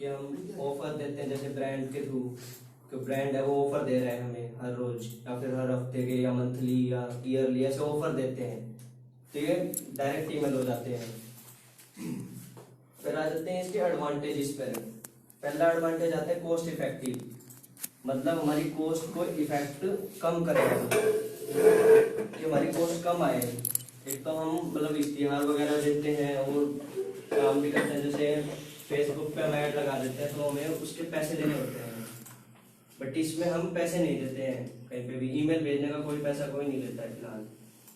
कि हम ऑफर देते हैं, जैसे ब्रांड के थ्रू, कि ब्रांड है वो ऑफर दे रहा है हमें हर रोज या फिर हर हफ्ते के या मंथली या ईयरली ऐसे ऑफर देते हैं, तो ये डायरेक्ट ईमेल हो जाते हैं। फिर आ जाते हैं इसके एडवांटेजेस पर। पहला एडवांटेज आता है कॉस्ट इफेक्टिव, मतलब हमारी कॉस्ट को इफेक्ट कम करेगा, कि हमारी कॉस्ट कम आए। एक तो हम मतलब इश्तिहार वगैरह देते हैं और काम भी करते हैं, जैसे फेसबुक पे हम ऐड लगा देते हैं तो हमें उसके पैसे देने होते हैं, बट इसमें हम पैसे नहीं देते हैं कहीं पे भी। ईमेल भेजने का कोई पैसा कोई नहीं लेता है फिलहाल।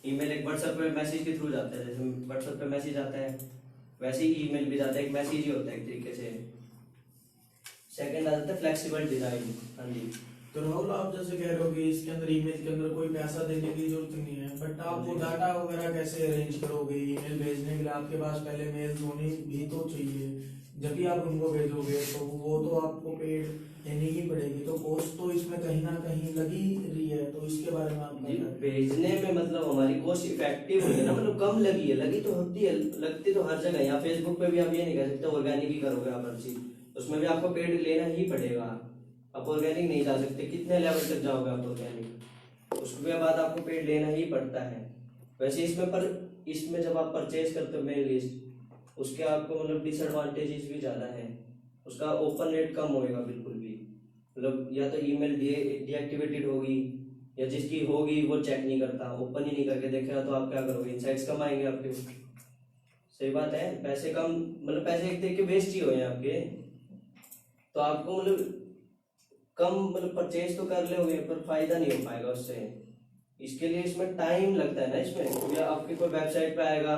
ईमेल एक व्हाट्सएप पे मैसेज के थ्रू जाता है, जैसे व्हाट्सएप पे मैसेज आता है वैसे ही ईमेल भी जाता है, एक मैसेज ही होता है एक तरीके से। सेकंड आ जाता है फ्लेक्सिबल डिजाइन। हाँ जी, तो राहुल आप जैसे कह रहे हो कि इसके अंदर ईमेल के अंदर कोई पैसा देने की जरूरत नहीं है, बट आप वो डाटा वगैरह कैसे अरेंज करोगे? ईमेल भेजने के लिए आपके पास पहले मेल होनी भी तो चाहिए, जब भी आप उनको भेजोगे तो वो तो आपको पेड देनी ही पड़ेगी, तो कॉस्ट तो इसमें कहीं ना कहीं लगी रही है, तो इसके बारे में आप जी भेजने में मतलब हमारी कॉस्ट इफेक्टिव हुई है ना, मतलब कम लगी है, लगी तो होती है, लगती तो हर जगह। यहाँ फेसबुक पे भी आप ये नहीं कह सकते ऑर्गेनिक ही करोगे आप हर चीज, उसमें भी आपको पेड लेना ही पड़ेगा। आप ऑर्गेनिक नहीं जा सकते, कितने लेवल तक जाओगे आप ऑर्गेनिक, उसके बाद आपको पेड लेना ही पड़ता है। वैसे इसमें जब आप परचेज करते हो मेल लिस्ट, उसके आपको मतलब डिसएडवांटेजेस भी ज्यादा है। उसका ओपन रेट कम होएगा बिल्कुल भी, मतलब या तो ईमेल डीएक्टिवेटेड होगी, या जिसकी होगी वो चेक नहीं करता, ओपन ही नहीं करके देखेगा, तो आप क्या करोगे, इनसाइट्स कम आएंगे आपके। सही बात है, पैसे कम, मतलब पैसे एक तरीके वेस्ट ही हुए आपके, तो आपको मतलब कम मतलब परचेज तो कर लोगे पर फायदा नहीं हो पाएगा उससे। इसके लिए इसमें टाइम लगता है ना, इसमें या आपकी कोई वेबसाइट पे आएगा,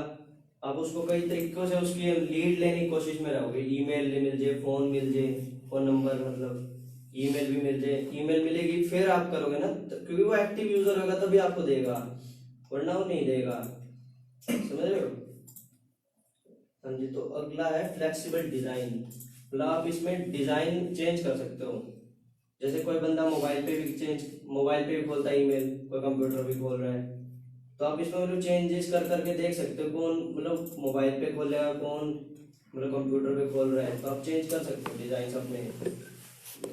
आप उसको कई तरीकों से उसकी लीड लेने की कोशिश में रहोगे, ईमेल मिल जाए, फोन मिल जाए, फोन नंबर मतलब ईमेल भी मिल जाए, ईमेल मिलेगी फिर आप करोगे ना, क्योंकि वो एक्टिव यूजर होगा तभी आपको देगा, वरना वो नहीं देगा। समझ रहे हो? हाँ जी, तो अगला है फ्लेक्सिबल डिजाइन, मतलब आप इसमें डिजाइन चेंज कर सकते हो। जैसे कोई बंदा मोबाइल पे भी खोलता है ईमेल, कोई कंप्यूटर भी खोल रहा है, तो आप इसमें मतलब चेंजेस कर करके देख सकते हो कौन मतलब मोबाइल पे खोलेगा, कौन मतलब कंप्यूटर पे खोल रहा है, तो आप चेंज कर सकते हो डिजाइन अपने।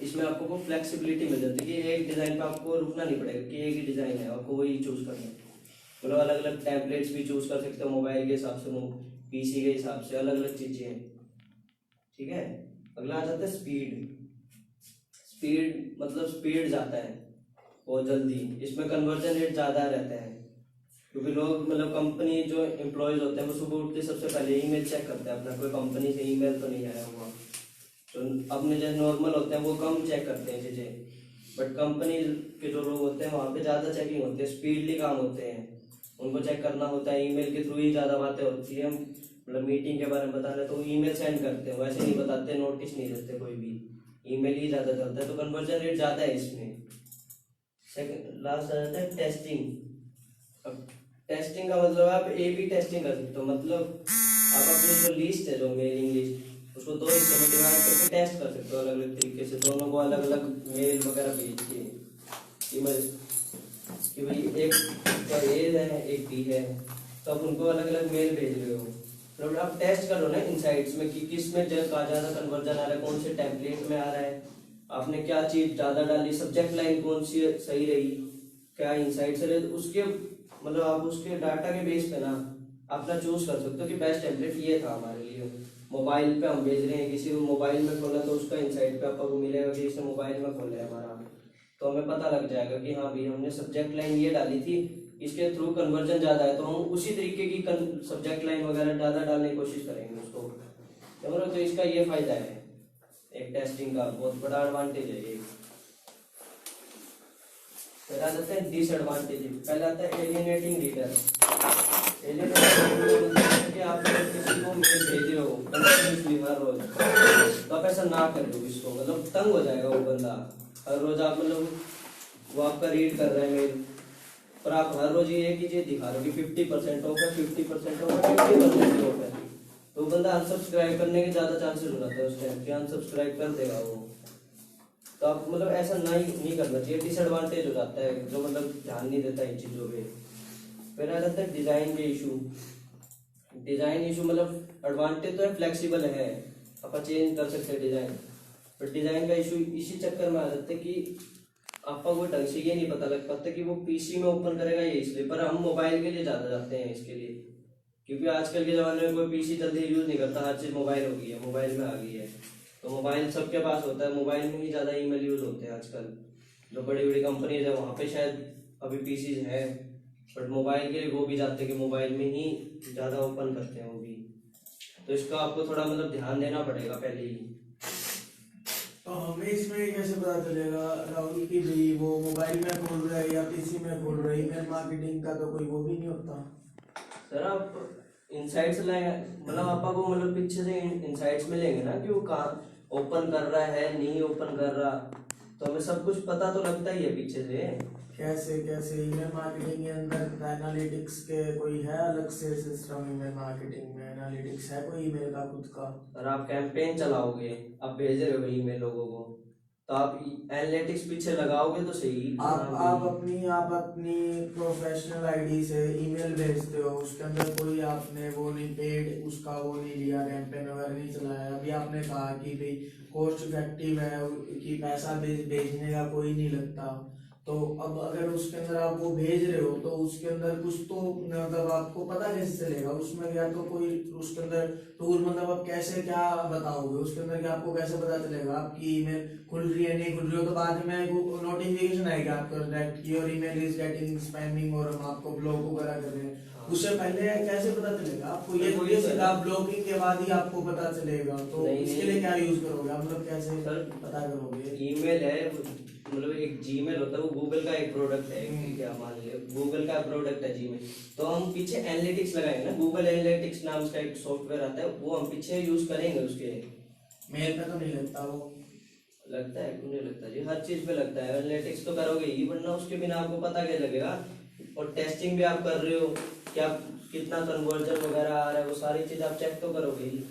इसमें आपको फ्लेक्सिबिलिटी मिल जाती है कि एक डिजाइन पे आपको रुकना नहीं पड़ेगा कि एक ही डिजाइन है, आपको वही चूज करना है। मतलब अलग अलग टेम्पलेट्स भी चूज कर सकते हो, मोबाइल के हिसाब से, पीसी के हिसाब से, अलग अलग चीजें हैं। ठीक है, अगला आ जाता है स्पीड। स्पीड मतलब स्पीड जाता है बहुत जल्दी, इसमें कन्वर्जन रेट ज्यादा रहता है, क्योंकि लोग मतलब कंपनी जो एम्प्लॉयज होते हैं वो सुबह उठते सबसे पहले ईमेल चेक करते हैं अपना, कोई कंपनी से ईमेल तो नहीं आया हुआ। तो अपने जैसे नॉर्मल होते हैं वो कम चेक करते हैं चीजें, बट कंपनी के जो लोग होते हैं वहाँ पे ज्यादा चेकिंग होती है, स्पीडली काम होते हैं, उनको चेक करना होता है, ईमेल के थ्रू ही ज्यादा बातें होती है। मतलब मीटिंग के बारे में बताना तो ईमेल सेंड करते हैं, वैसे नहीं बताते, नोटिस नहीं देते कोई भी, ईमेल ही ज्यादा चलता है, तो कन्वर्जन रेट ज्यादा है इसमें। सेकंड लास्ट आ जाता है टेस्टिंग। अब टेस्टिंग का मतलब आप ए बी टेस्टिंग कर सकते हो, मतलब आप अपनी जो लिस्ट है, जो मेलिंग लिस्ट, उसको दो हिस्सों में डिवाइड करके टेस्ट कर सकते हो अलग अलग तरीके से, दोनों को अलग अलग मेल वगैरह भेज के ईमेल, कि भाई एक ए है एक बी है, तो आप उनको अलग अलग मेल भेज रहे हो। मतलब आप टेस्ट करो ना इनसाइट्स में कि किस में ज्यादा कन्वर्जन आ रहा है, कौन से टेम्पलेट में आ रहा है, आपने क्या चीज ज्यादा डाली, सब्जेक्ट लाइन कौन सी सही रही, क्या इनसाइट्स रहे, तो उसके मतलब आप उसके डाटा के बेस पे ना अपना चूज कर सकते हो कि बेस्ट टेम्पलेट ये था हमारे लिए। मोबाइल पे हम भेज रहे हैं, किसी को मोबाइल में खोला तो उसका इनसाइट पे आपको मिलेगा कि इसने मोबाइल में खोला है हमारा, तो हमें पता लग जाएगा कि हाँ भाई हमने सब्जेक्ट लाइन ये डाली थी, इसके थ्रू कन्वर्जन ज्यादा है, तो हम उसी तरीके की सब्जेक्ट लाइन वगैरह ज्यादा डालने की कोशिश करेंगे उसको। तो इसका ये फायदा है, एक टेस्टिंग का बहुत बड़ा एडवांटेज है ये। फिर आ जाते हैं डिसएडवांटेज। पहले आता है एलियनेटिंग रीडर। कि आप किसी को मेल भेज रहे हो कंटिन्यूअसली हर रोज, तो आप ऐसा ना कर दो किसको, मतलब तंग हो जाएगा वो बंदा। हर रोज आप मतलब वो आपका रीड कर रहे हैं मेल, पर आप हर रोज ये कीजिए दिखा रहे हो कि 50% ऑफ है, 50% ऑफ है, 50% ऑफ है, तो बंदा अनसब्सक्राइब करने के ज्यादा चांसेस हो जाते हैं उस टाइम कि अनसब्सक्राइब कर देगा वो। तो आप मतलब ऐसा नहीं करना चाहिए, डिसएडवांटेज हो जाता है जो मतलब ध्यान नहीं देता इन चीजों पे। फिर आ जाता है डिजाइन के इशू। डिजाइन इशू मतलब एडवांटेज तो है फ्लेक्सिबल है, अपन चेंज कर सकते हैं डिजाइन। पर डिजाइन का इशू इसी चक्कर में आ जाता है कि आपको वो ढंग से ये नहीं पता लग पाता कि वो पीसी में ओपन करेगा ये, इसलिए। पर हम मोबाइल के लिए ज्यादा जाते हैं इसके लिए, क्योंकि आजकल के जमाने में कोई पीसी जल्दी यूज नहीं करता, हर चीज मोबाइल हो गई है, मोबाइल में आ गई है। तो मोबाइल सबके पास होता है, मोबाइल में ही ज्यादा ईमेल यूज होते हैं आजकल। जो बड़ी बड़ी कंपनीज है वहाँ पे शायद अभी पीसीज है, बट मोबाइल के लिए वो भी जाते हैं कि मोबाइल में ही ज्यादा ओपन करते हैं वो भी। तो इसका आपको थोड़ा मतलब ध्यान देना पड़ेगा पहले ही। तो हमें इसमें कैसे पता चलेगा राहुल की भाई वो मोबाइल में खोल रहा है या पीसी में खोल रहा है? ईमेल मार्केटिंग का तो कोई वो भी नहीं होता। सर आप इनसाइट्स लाए, मतलब आपा को मतलब पीछे से इनसाइट्स मिलेंगे ना कि वो कहाँ ओपन कर रहा है नहीं ओपन कर रहा, तो हमें सब कुछ पता तो लगता ही है पीछे से। कैसे कैसे ईमेल मार्केटिंग के अंदर एनालिटिक्स के कोई है अलग से सिस्टम? ईमेल मार्केटिंग में एनालिटिक्स है कोई ईमेल का खुद का? और आप कैंपेन चलाओगे, आप भेज रहे हो ईमेल लोगों को, तो आप एनालिटिक्स पीछे लगाओगे तो सही। आप अपनी प्रोफेशनल आईडी से ईमेल भेजते हो, उसके अंदर कोई आपने वो नहीं पेड उसका वो नहीं लिया, कैंपेन वगैरह नहीं चलाया। अभी आपने कहा कि भाई कॉस्ट इफेक्टिव है कि पैसा भेजने का कोई नहीं लगता, तो अब अगर उसके अंदर आप वो भेज रहे हो तो उसके अंदर कुछ तो मतलब आपको पता कैसे चलेगा उसमें? या तो कोई उसके अंदर टूल, मतलब आप कैसे क्या बताओगे उसके अंदर कि आपको कैसे पता चलेगा आपकी ईमेल खुल रही है नहीं खुल रही हो? तो बाद में नोटिफिकेशन आएगा आपको that your email is getting spamming और हम आपको ब्लॉक वगैरह कर रहे हैं। उससे पहले कैसे पता चलेगा आपको? ये सीधा ब्लॉकिंग के बाद ही आपको पता चलेगा। तो इसके लिए क्या यूज करोगे आप, मतलब कैसे पता करोगे? ईमेल है, मतलब एक जीमेल होता है, वो गूगल का एक प्रोडक्ट है, क्या मान लिया गूगल का प्रोडक्ट है जीमेल। तो हम पीछे एनालिटिक्स लगाएंगे ना, गूगल एनालिटिक्स नाम का एक सॉफ्टवेयर आता है, वो हम पीछे यूज करेंगे उसके। मेल पे तो नहीं लगता वो? लगता है, क्यों नहीं लगता जी, हर चीज पे लगता है। एनालिटिक्स तो करोगे ही, वरना उसके बिना आपको पता क्या लगेगा। और टेस्टिंग भी आप कर रहे हो, क्या कितना कन्वर्जन वगैरह आ रहा है, वो सारी चीज आप चेक तो करोगे ही।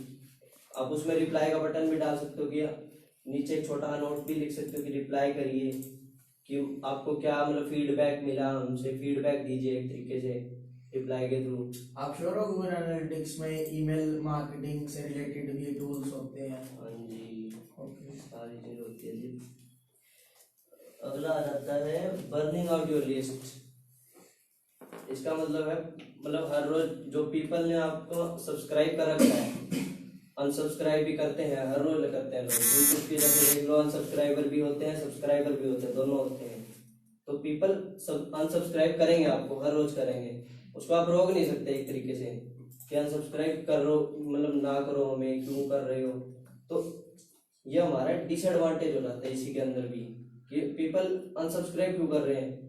आप उसमें रिप्लाई का बटन भी डाल सकते हो कि नीचे एक छोटा नोट भी लिख सकते हो कि रिप्लाई करिए, कि आपको क्या मतलब फीडबैक मिला, हमसे फीडबैक दीजिए एक तरीके से रिप्लाई के थ्रू। आप श्योर हो गूगल एनालिटिक्स में ईमेल मार्केटिंग से रिलेटेड भी टूल्स होते हैं? हाँ जी, ओके, सारी चीज होती है जी। अगला आ जाता है बर्निंग आउट योर लिस्ट। इसका मतलब है, मतलब हर रोज जो पीपल ने आपको सब्सक्राइब कर रखा है, अनसब्सक्राइब भी करते हैं, हर रोज करते हैं लोग। यूट्यूब की जैसे देख लो, अनसब्सक्राइबर भी होते हैं, सब्सक्राइबर भी होते हैं, दोनों होते हैं। तो पीपल सब अनसब्सक्राइब करेंगे आपको, हर रोज करेंगे, उसको आप रोक नहीं सकते एक तरीके से कि अनसब्सक्राइब कर रो, मतलब ना करो, हमें क्यों कर रहे हो। तो ये हमारा डिसएडवांटेज हो जाता है इसी के अंदर भी, कि पीपल अनसब्सक्राइब क्यों कर रहे हैं।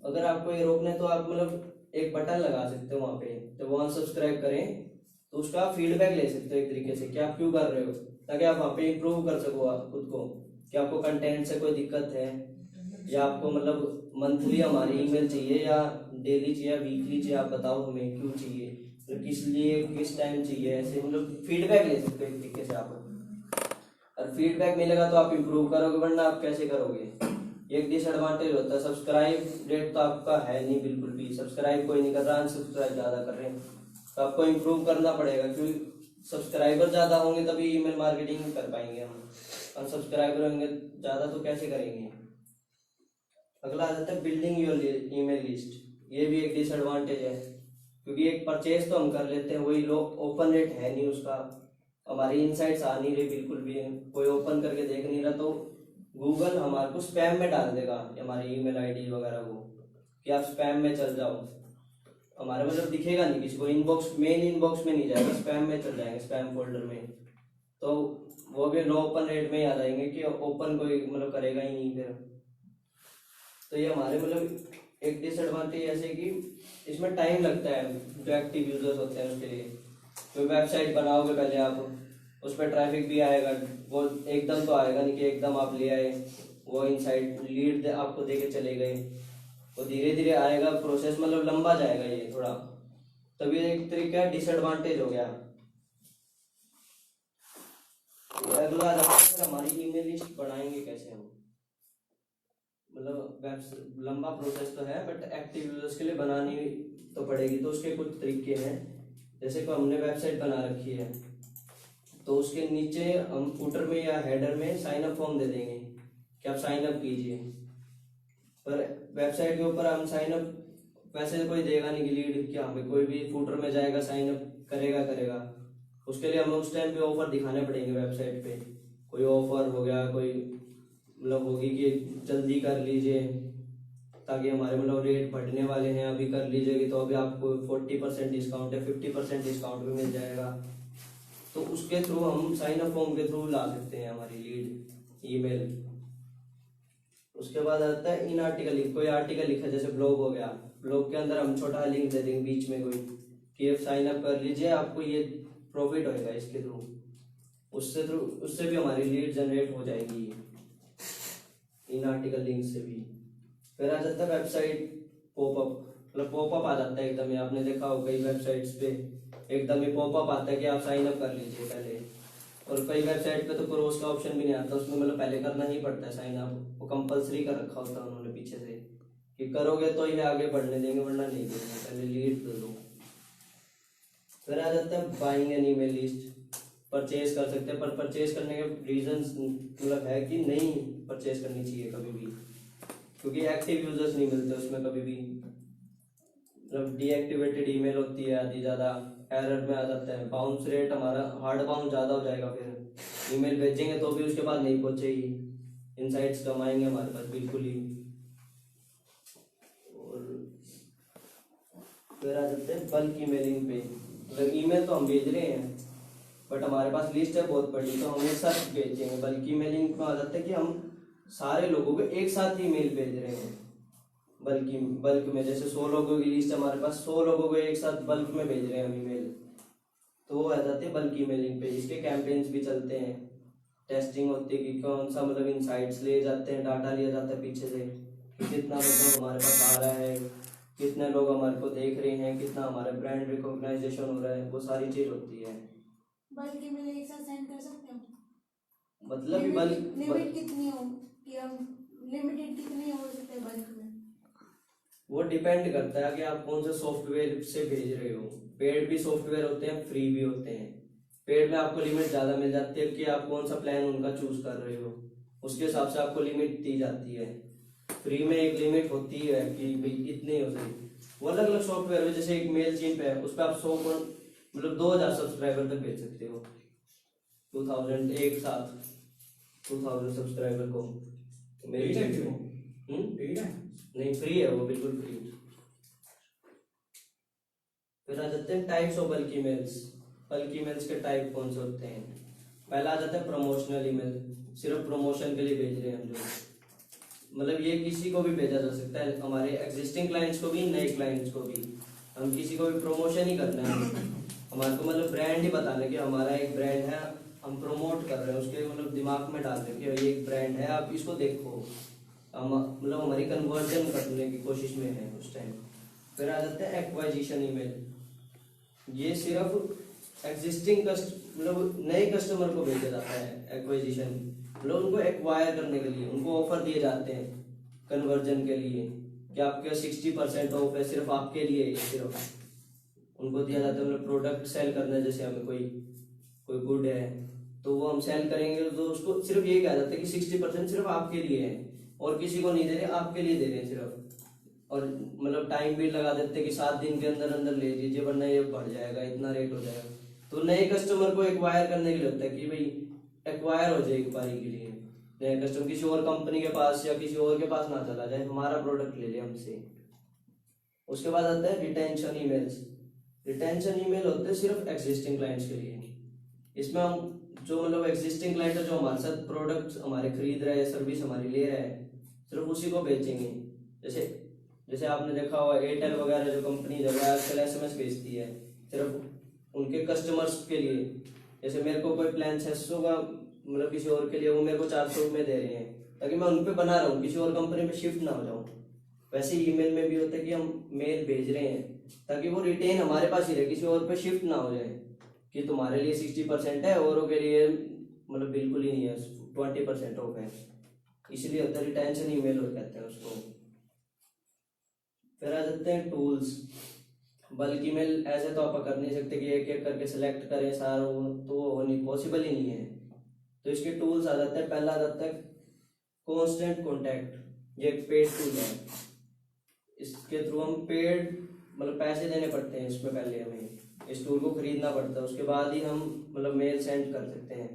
अगर आपको ये रोकना है तो आप मतलब एक बटन लगा सकते हो वहां पे, जब वो अनसब्सक्राइब करें तो उसका फीडबैक ले सकते हो एक तरीके से कि आप क्यों कर रहे हो, ताकि आप वहाँ पे इम्प्रूव कर सको आप खुद को, कि आपको कंटेंट से कोई दिक्कत है, या आपको मतलब मंथली हमारी ईमेल चाहिए या डेली चाहिए या वीकली चाहिए, आप बताओ हमें क्यों चाहिए, तो किस लिए किस टाइम चाहिए, ऐसे मतलब फीडबैक ले सकते हो एक तरीके से आप। और फीडबैक मिलेगा तो आप इम्प्रूव करोगे, वरना आप कैसे करोगे। एक डिसएडवांटेज होता है, सब्सक्राइब रेट तो आपका है नहीं बिल्कुल भी, सब्सक्राइब कोई नहीं कर रहा, अनसब्सक्राइब ज्यादा कर रहे हैं। तो आपको इम्प्रूव करना पड़ेगा, क्योंकि सब्सक्राइबर ज्यादा होंगे तभी ईमेल मार्केटिंग कर पाएंगे हम, अनसब्सक्राइबर होंगे ज्यादा तो कैसे करेंगे। अगला आ जाता है बिल्डिंग योर ईमेल लिस्ट। ये भी एक डिसएडवांटेज है, क्योंकि एक परचेज तो हम कर लेते हैं, वही लोग ओपन रेट है नहीं उसका, हमारी इनसाइट्स आ नहीं रही बिल्कुल भी, कोई ओपन करके देख नहीं रहा, तो गूगल हमारे को स्पैम में डाल देगा हमारी ईमेल आईडी वगैरह को, कि आप स्पैम में चल जाओ। हमारे मतलब दिखेगा नहीं किसी को, इनबॉक्स मेन इनबॉक्स में नहीं जाएगा, स्पैम में चल जाएंगे, स्पैम फोल्डर में। तो वो भी लो ओपन रेट में ही आ जाएंगे कि ओपन कोई मतलब करेगा ही नहीं फिर। तो ये हमारे मतलब एक डिसएडवांटेज ऐसे कि इसमें टाइम लगता है, जो एक्टिव यूजर्स होते हैं उसके लिए। तो वेबसाइट बनाओगे पहले आप, उस पर ट्रैफिक भी आएगा, वो एकदम तो आएगा नहीं कि एकदम आप ले आए, वो इनसाइट लीड आपको दे के चले गए, वो धीरे धीरे आएगा, प्रोसेस मतलब लंबा जाएगा ये थोड़ा, तभी एक तरीका डिसएडवांटेज हो गया। अगला हमारी ईमेल लिस्ट बनाएंगे कैसे हम, मतलब लंबा प्रोसेस तो है, बट एक्टिव यूजर्स के लिए बनानी तो पड़ेगी। तो उसके कुछ तरीके हैं, जैसे कि हमने वेबसाइट बना रखी है, तो उसके नीचे हम फुटर में या हेडर में साइन अप फॉर्म दे देंगे कि आप साइन अप कीजिए। पर वेबसाइट के ऊपर हम साइन अप वैसे कोई देगा नहीं कि लीड क्या हमें कोई भी फुटर में जाएगा साइन अप करेगा। उसके लिए हमें उस टाइम पे ऑफर दिखाने पड़ेंगे वेबसाइट पे, कोई ऑफर हो गया, कोई मतलब होगी कि जल्दी कर लीजिए ताकि हमारे मतलब रेट बढ़ने वाले हैं, अभी कर लीजिएगी तो अभी आपको 40% डिस्काउंट है, 50% डिस्काउंट भी मिल जाएगा। तो उसके थ्रू हम साइन अप फॉर्म के थ्रू ला सकते हैं हमारी लीड ईमेल। उसके बाद आता है इन आर्टिकल, कोई आर्टिकल लिखा जैसे ब्लॉग हो गया, ब्लॉग के अंदर हम छोटा लिंक दे देंगे बीच में कोई कि आप साइन अप कर लीजिए, आपको ये प्रॉफिट होएगा इसके थ्रू। उससे भी हमारी लीड जनरेट हो जाएगी इन आर्टिकल लिंक से भी। फिर आ जाता है वेबसाइट पॉपअप, मतलब पॉपअप आ जाता है एकदम ही, आपने देखा हो कई वेबसाइट्स पे एकदम ही पॉपअप आता है कि आप साइन अप कर लीजिए पहले। और कई वेबसाइट पे तो क्रॉस का ऑप्शन भी नहीं आता, उसमें मतलब पहले करना ही पड़ता है साइन अप, वो कंपलसरी कर रखा होता है उन्होंने पीछे से कि करोगे तो ही आगे बढ़ने देंगे वरना नहीं देंगे, पहले लीड दे दो। फिर आ जाता है buying an email list, purchase कर सकते हैं, पर परचेज करने के रीजंस मतलब है कि नहीं परचेज करनी चाहिए कभी भी, क्योंकि एक्टिव यूजर्स नहीं मिलते उसमें कभी भी, मतलब डीएक्टिवेटेड ईमेल होती है आधी, ज्यादा एरर में आ जाता है, बाउंस रेट हमारा हार्ड बाउंस ज्यादा हो जाएगा, फिर ईमेल भेजेंगे तो भी उसके बाद नहीं पहुंचेगी, इनसाइट्स कम आएंगे हमारे पास बिल्कुल ही। और फिर आ जाते हैं बल्क ईमेलिंग पे, अगर ईमेल तो हम भेज रहे हैं बट हमारे पास लिस्ट है बहुत बड़ी तो हम एक साथ भेजेंगे। बल्क ईमेलिंग में आ जाता है कि हम सारे लोगों को एक साथ ही मेल भेज रहे हैं, बल्क में जैसे 100 लोगों की लिस्ट हमारे पास, 100 लोगों को एक साथ बल्क में भेज रहे हैं हम ईमेल, तो वो आ जाते हैं बल्क ईमेलिंग पे। इसके कैंपेन्स भी चलते हैं, टेस्टिंग होती है कि कौन सा मतलब इनसाइट्स लिए जाते हैं, डाटा लिया जाता है पीछे से कि कितना मतलब हमारे पास आ रहा है, कितने लोग हमारे को देख रहे हैं, कितना हमारा ब्रांड रिकॉग्नाइजेशन हो रहा है, वो सारी चीज होती है। बल्कि मैंने एक साथ सेंड कर सकते हो, मतलब लिमिट कितनी हो कि हम लिमिटेड कितनी हो सकते हैं बल्क में? वो डिपेंड करता है कि आप कौन से सॉफ्टवेयर से भेज रहे हो। पेड भी सॉफ्टवेयर होते हैं, फ्री भी होते हैं। पेड में आपको लिमिट ज्यादा मिल जाती है कि आप कौन सा प्लान उनका चूज कर रहे हो, उसके हिसाब से आपको लिमिट दी जाती है। फ्री में एक लिमिट होती है कि भाई इतने हो सके, वो अलग अलग सॉफ्टवेयर है, जैसे एक मेल चिप है उस पर आप 100 मतलब 2000 सब्सक्राइबर तक भेज सकते हो, 2000 एक साथ 2000 सब्सक्राइबर को मेल चिप में। नहीं फ्री है वो, बिल्कुल फ्री। फिर आ जाते हैं types of bulk emails. Bulk emails के टाइप कौन से होते हैं? पहला आ जाता है प्रमोशनल ईमेल, सिर्फ प्रमोशन के लिए भेज रहे हैं हम, जो मतलब ये किसी को भी भेजा जा सकता है, हमारे एग्जिस्टिंग क्लाइंट्स को भी, नए क्लाइंट्स को भी। हम किसी को भी प्रमोशन ही करना है, हमारे को मतलब ब्रांड ही बताना है कि हमारा एक ब्रांड है, हम प्रमोट कर रहे हैं, उसके मतलब दिमाग में डाल रहे हैं कि ये एक ब्रांड है, आप इसको देखो, हम मतलब हमारी कन्वर्जन करने की कोशिश में है उस टाइम। फिर आ जाता है एक्वाजिशन ईमेल, ये सिर्फ एग्जिस्टिंग मतलब नए कस्टमर को भेजा जाता है। एक्वाजिशन मतलब उनको एक्वायर करने के लिए उनको ऑफर दिए जाते हैं कन्वर्जन के लिए कि आपके 60% ऑफ है, सिर्फ आपके लिए, सिर्फ उनको दिया जाता है। मतलब प्रोडक्ट सेल करना है, जैसे हमें कोई गुड है तो वो हम सेल करेंगे तो उसको सिर्फ ये कहा जाता है कि 60% सिर्फ आपके लिए है और किसी को नहीं दे रहे, आपके लिए दे रहे हैं सिर्फ। और मतलब टाइम भी लगा देते हैं कि 7 दिन के अंदर अंदर ले लीजिए वरना ये बढ़ जाएगा, इतना रेट हो जाएगा। तो नए कस्टमर को एक्वायर करने के लिए होता है कि भाई एक्वायर हो जाए एक बारी के लिए, नया कस्टमर किसी और कंपनी के पास या किसी और के पास ना चला जाए, हमारा प्रोडक्ट ले ले हमसे। उसके बाद आता है रिटेंशन ईमेल्स। रिटेंशन ईमेल होते हैं सिर्फ एग्जिस्टिंग क्लाइंट्स के लिए। इसमें हम जो मतलब एग्जिस्टिंग क्लाइंट है, जो हमारे साथ प्रोडक्ट हमारे खरीद रहा है, सर्विस हमारी ले रहा है, सिर्फ उसी को बेचेंगे। जैसे आपने देखा होगा एयरटेल वगैरह जो कंपनी है आजकल SMS भेजती है सिर्फ उनके कस्टमर्स के लिए। जैसे मेरे को कोई प्लान 600 का मतलब किसी और के लिए, वो मेरे को 400 में दे रहे हैं ताकि मैं उन पे बना रहा हूँ, किसी और कंपनी में शिफ्ट ना हो जाऊँ। वैसे ईमेल में भी होता है कि हम मेल भेज रहे हैं ताकि वो रिटेन हमारे पास ही रहे, किसी और पे शिफ्ट ना हो जाए कि तुम्हारे लिए 60% है औरों के लिए मतलब बिल्कुल ही नहीं है, 20% ऑफ है, इसलिए होता है रिटेंशन ईमेल कहते हैं उसको। फिर आ जाते हैं टूल्स। बल्कि मेल ऐसे तो आप कर नहीं सकते कि एक एक करके सिलेक्ट करें सारा, तो वो नहीं, पॉसिबल ही नहीं है। तो इसके टूल्स आ जाते हैं। पहला आ जाता है कांस्टेंट कांटेक्ट, ये एक पेड टूल है। इसके थ्रू हम पेड मतलब पैसे देने पड़ते हैं इसमें, पहले हमें इस टूल को खरीदना पड़ता है, उसके बाद ही हम मतलब मेल सेंड कर सकते हैं।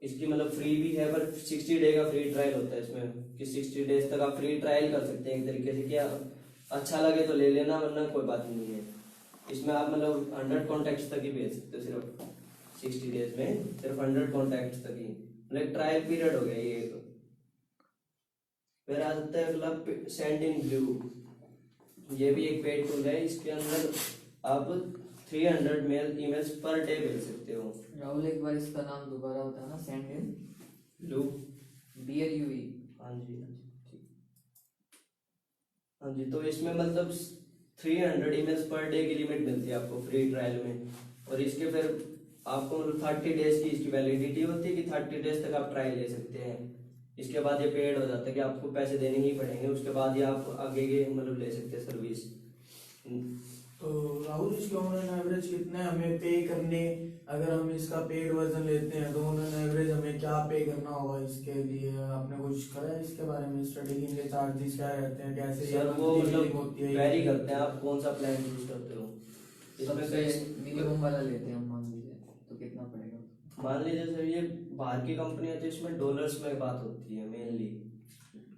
इसकी मतलब फ्री भी है, पर 60 डे का फ्री ट्रायल होता है इसमें, कि 60 डेज तक आप फ्री ट्रायल कर सकते हैं एक तरीके से। क्या अच्छा लगे तो ले लेना, वरना कोई बात नहीं है। इसमें आप मतलब 100 कॉन्टैक्ट्स तक ही भेज सकते हो, सिर्फ 60 डेज में सिर्फ 100 कॉन्टैक्ट्स तक ही, मतलब ट्रायल पीरियड हो गया ये एक। फिर आ जाता है अगला सेंडिंग ब्लू, ये भी एक पेड टूल है। इसके अंदर आप 300 मेल ईमेल्स पर डे भेज सकते हो। राहुल एक बार इसका नाम दोबारा बताना। Sandal blue, BLUE। हाँ जी ठीक। हाँ जी, तो इसमें मतलब 300 ईमेल्स पर डे की लिमिट मिलती है आपको फ्री ट्रायल में। और इसके फिर आपको मतलब 30 डेज की इसकी वैलिडिटी होती है, कि 30 डेज तक आप ट्रायल ले सकते हैं। इसके बाद ये पेड हो जाता है कि आपको पैसे देने ही पड़ेंगे, उसके बाद ही आप आगे के मतलब ले सकते हैं सर्विस। तो राहुल इसके ऑन एवरेज कितने हमें पे करने, अगर हम इसका पेड वर्जन लेते हैं तो ऑन एवरेज हमें क्या पे करना होगा इसके लिए? आपने कुछ करा है इसके बारे में स्टडी? इनके चार्जेस क्या रहते हैं, कैसे सर वो मतलब होती है, वेरी करते हैं, आप कौन सा प्लान यूज करते हो। इसमें सबसे मिनिमम वाला लेते हैं हम, मान लीजिए, तो कितना पड़ेगा? मान लीजिए सर ये बाहर की कंपनी है तो इसमें डॉलर्स में बात होती है मेनली,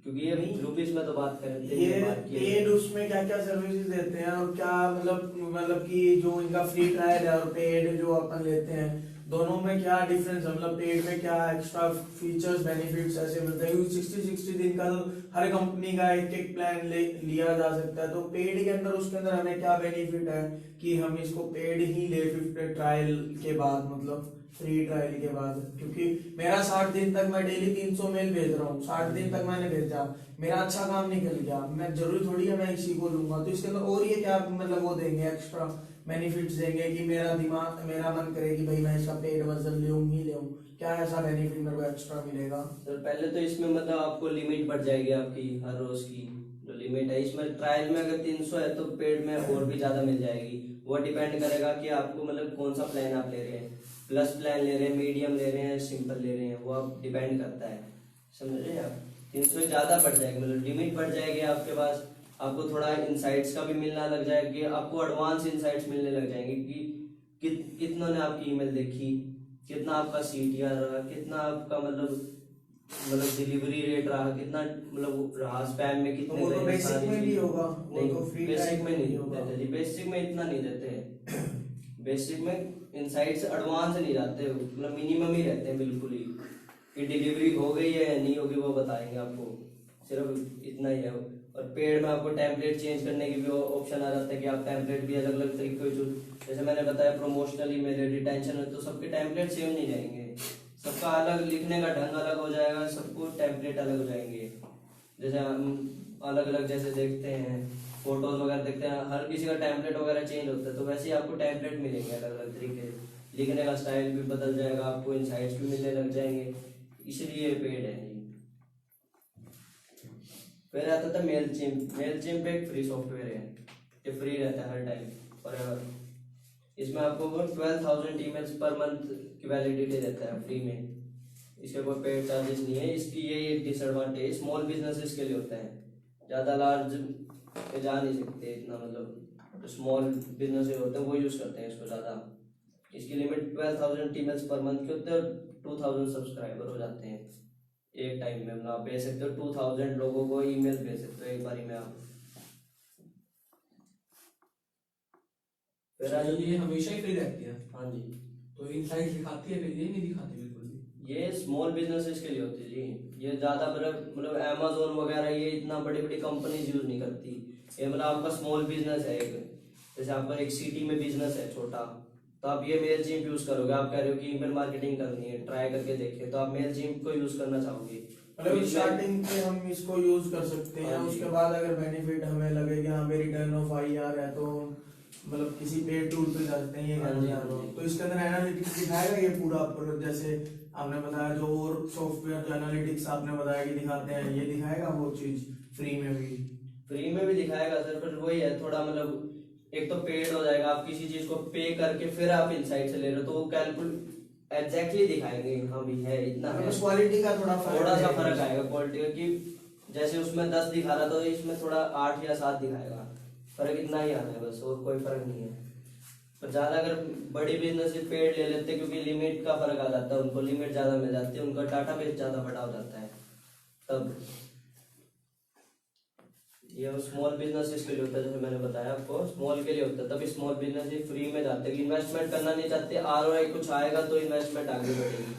क्योंकि ये रुपीस में तो बात करते ये हैं बाहर की। पेड उसमें क्या क्या सर्विसेज देते हैं और क्या मतलब कि जो इनका फ्री ट्रायल है और पेड जो अपन लेते हैं, दोनों में क्या डिफरेंस है? मतलब पेड में क्या एक्स्ट्रा फीचर्स बेनिफिट्स ऐसे मिलते हैं? 60 दिन का तो हर कंपनी का एक एक प्लान लिया जा सकता है, तो पेड के अंदर उसके अंदर हमें क्या बेनिफिट है कि हम इसको पेड ही ले 50 ट्रायल के बाद, मतलब फ्री ट्रायल के बाद? क्योंकि मेरा 60 दिन तक मैं डेली 300 मेल भेज रहा हूँ, 60 दिन तक मैंने भेजा, मेरा अच्छा काम निकल गया, मैं जरूरी थोड़ी है मैं इसी को लूंगा। तो इसके अंदर और ये क्या मतलब वो देंगे, एक्स्ट्रा बेनिफिट्स देंगे कि मेरा दिमाग मेरा मन करे कि भाई मैं इसका पेड वर्जन लूं ही लूं? क्या ऐसा बेनिफिट मेरे को एक्स्ट्रा मिलेगा? सर पहले तो इसमें मतलब आपको लिमिट बढ़ जाएगी आपकी हर रोज की जो लिमिट है। इसमें ट्रायल में अगर 300 है तो पेड में और भी ज्यादा मिल जाएगी। वो डिपेंड करेगा कि आपको मतलब कौन सा प्लान आप ले रहे हैं, प्लस प्लान ले रहे हैं, मीडियम ले रहे हैं, सिंपल ले रहे हैं, वो आप डिपेंड करता है। समझ रहे हैं आप? 300 ज्यादा बढ़ जाएगी, मतलब लिमिट बढ़ जाएगी आपके पास। आपको थोड़ा इंसाइट्स का भी मिलना लग जाएगा, आपको एडवांस इंसाइट्स मिलने लग जाएंगे कि कितनों ने आपकी ईमेल देखी, कितना आपका CTR रहा, कितना आपका मतलब डिलीवरी रेट रहा, कितना मतलब रहा स्पैम में, कितने तो वो तो गए, बेसिक सारी में भी चीजें। होगा, वो नहीं, तो फ्री बेसिक टाइम में नहीं होगा। देते जी, बेसिक में इतना नहीं देते। बेसिक में इनसाइट्स एडवांस नहीं जाते, मतलब मिनिमम ही रहते हैं बिल्कुल ही, कि डिलीवरी हो गई है या नहीं होगी वो बताएंगे आपको, सिर्फ इतना ही है। और पेड में आपको टेम्पलेट चेंज करने की भी ऑप्शन आ जाता है, कि आप टेम्पलेट भी अलग अलग तरीके के जैसे मैंने बताया प्रमोशनल ईमेल है, रिटेंशन है, तो सबके टेम्पलेट सेम नहीं रहेंगे, सबका अलग लिखने का ढंग अलग हो जाएगा, सबको टेम्पलेट अलग हो जाएंगे। जैसे हम अलग अलग जैसे देखते हैं फोटोज वगैरह देखते हैं, हर किसी का टेम्पलेट वगैरह चेंज होता है, तो वैसे ही आपको टेम्पलेट मिलेंगे अलग अलग तरीके, लिखने का स्टाइल भी बदल जाएगा, आपको इनसाइट्स भी मिलने लग जाएंगे, इसलिए पेड है जी। फिर आता था मेलचिम्प। मेलचिम्प एक फ्री सॉफ्टवेयर है, ये फ्री रहता है हर टाइम फॉरएवर। इसमें आपको 12,000 ईमेल्स पर मंथ की वैलिडिटी देता है फ्री में, इसके कोई पेड चार्जेस नहीं है। इसकी ये एक डिसएडवांटेज स्मॉल बिजनेसेस के लिए होता है, ज़्यादा लार्ज पे जा नहीं सकते इतना, मतलब जो स्मॉल बिजनेस होते हैं वो यूज़ करते हैं इसको ज़्यादा। इसकी लिमिट 12,000 ईमेल्स पर मंथ के होते हैं, और 2,000 सब्सक्राइबर हो जाते हैं एक टाइम में, मतलब आप भेज सकते हो 2,000 लोगों को ईमेल भेज सकते हो एक बारी में आप। फिर ये हमेशा ही फ्री रहती है? हाँ जी, तो इनसाइट दिखाती है, फिर ये नहीं दिखाती बिल्कुल भी? ये स्मॉल बिजनेसेस के लिए होती है जी, ये ज्यादा मतलब Amazon वगैरह ये इतना बड़ी बड़ी कंपनीज यूज नहीं करती। ये मतलब आपका स्मॉल बिजनेस है एक, जैसे आपका एक सिटी में बिजनेस है छोटा, तो आप ये मेलचिम्प यूज करोगे, आप कह रहे हो कि ईमेल मार्केटिंग करनी है, ट्राई करके देखिए, तो आप मेलचिम्प को यूज करना चाहोगे। मतलब स्टार्टिंग पे हम इसको यूज कर सकते हैं, हाँ जी। उसके बाद अगर बेनिफिट हमें लगे कि हाँ मेरी रिटर्न ऑफ IR है, तो मतलब किसी पेड टूल पे जा सकते हैं, ये हाँ कहना जी, चाह हाँ रहा हूँ। जी। तो इसके अंदर एनालिटिक्स दिखाएगा ये पूरा पर, जैसे आपने बताया जो और सॉफ्टवेयर जो एनालिटिक्स आपने बताया कि दिखाते हैं, ये दिखाएगा वो चीज फ्री में भी? फ्री में भी दिखाएगा सर, पर वही है थोड़ा मतलब एक तो पेड हो जाएगा, आप किसी चीज को पे करके फिर आप इनसाइट से ले रहे हो, तो वो कैलकुलेट एग्जैक्टली दिखाएंगे हाँ भी है इतना है। बस क्वालिटी का थोड़ा थोड़ा सा है। फर्क आएगा क्वालिटी का, कि जैसे उसमें 10 दिखा रहा था तो इसमें थोड़ा 8 या 7 दिखाएगा, फर्क इतना ही आता है बस, और कोई फर्क नहीं है। पर ज्यादा अगर बड़ी बिजनेस पेड ले लेते हैं, क्योंकि लिमिट का फर्क आ जाता है, उनको लिमिट ज्यादा मिल जाती है, उनका डाटा बेस ज्यादा बड़ा हो जाता है, तब ये स्मॉल बिजनेस के लिए होता है। जैसे मैंने बताया आपको स्मॉल के लिए होता है, तभी स्मॉल बिजनेस फ्री में जाते हैं, इन्वेस्टमेंट करना नहीं चाहते, ROI कुछ आएगा तो इन्वेस्टमेंट आगे बढ़ेगी।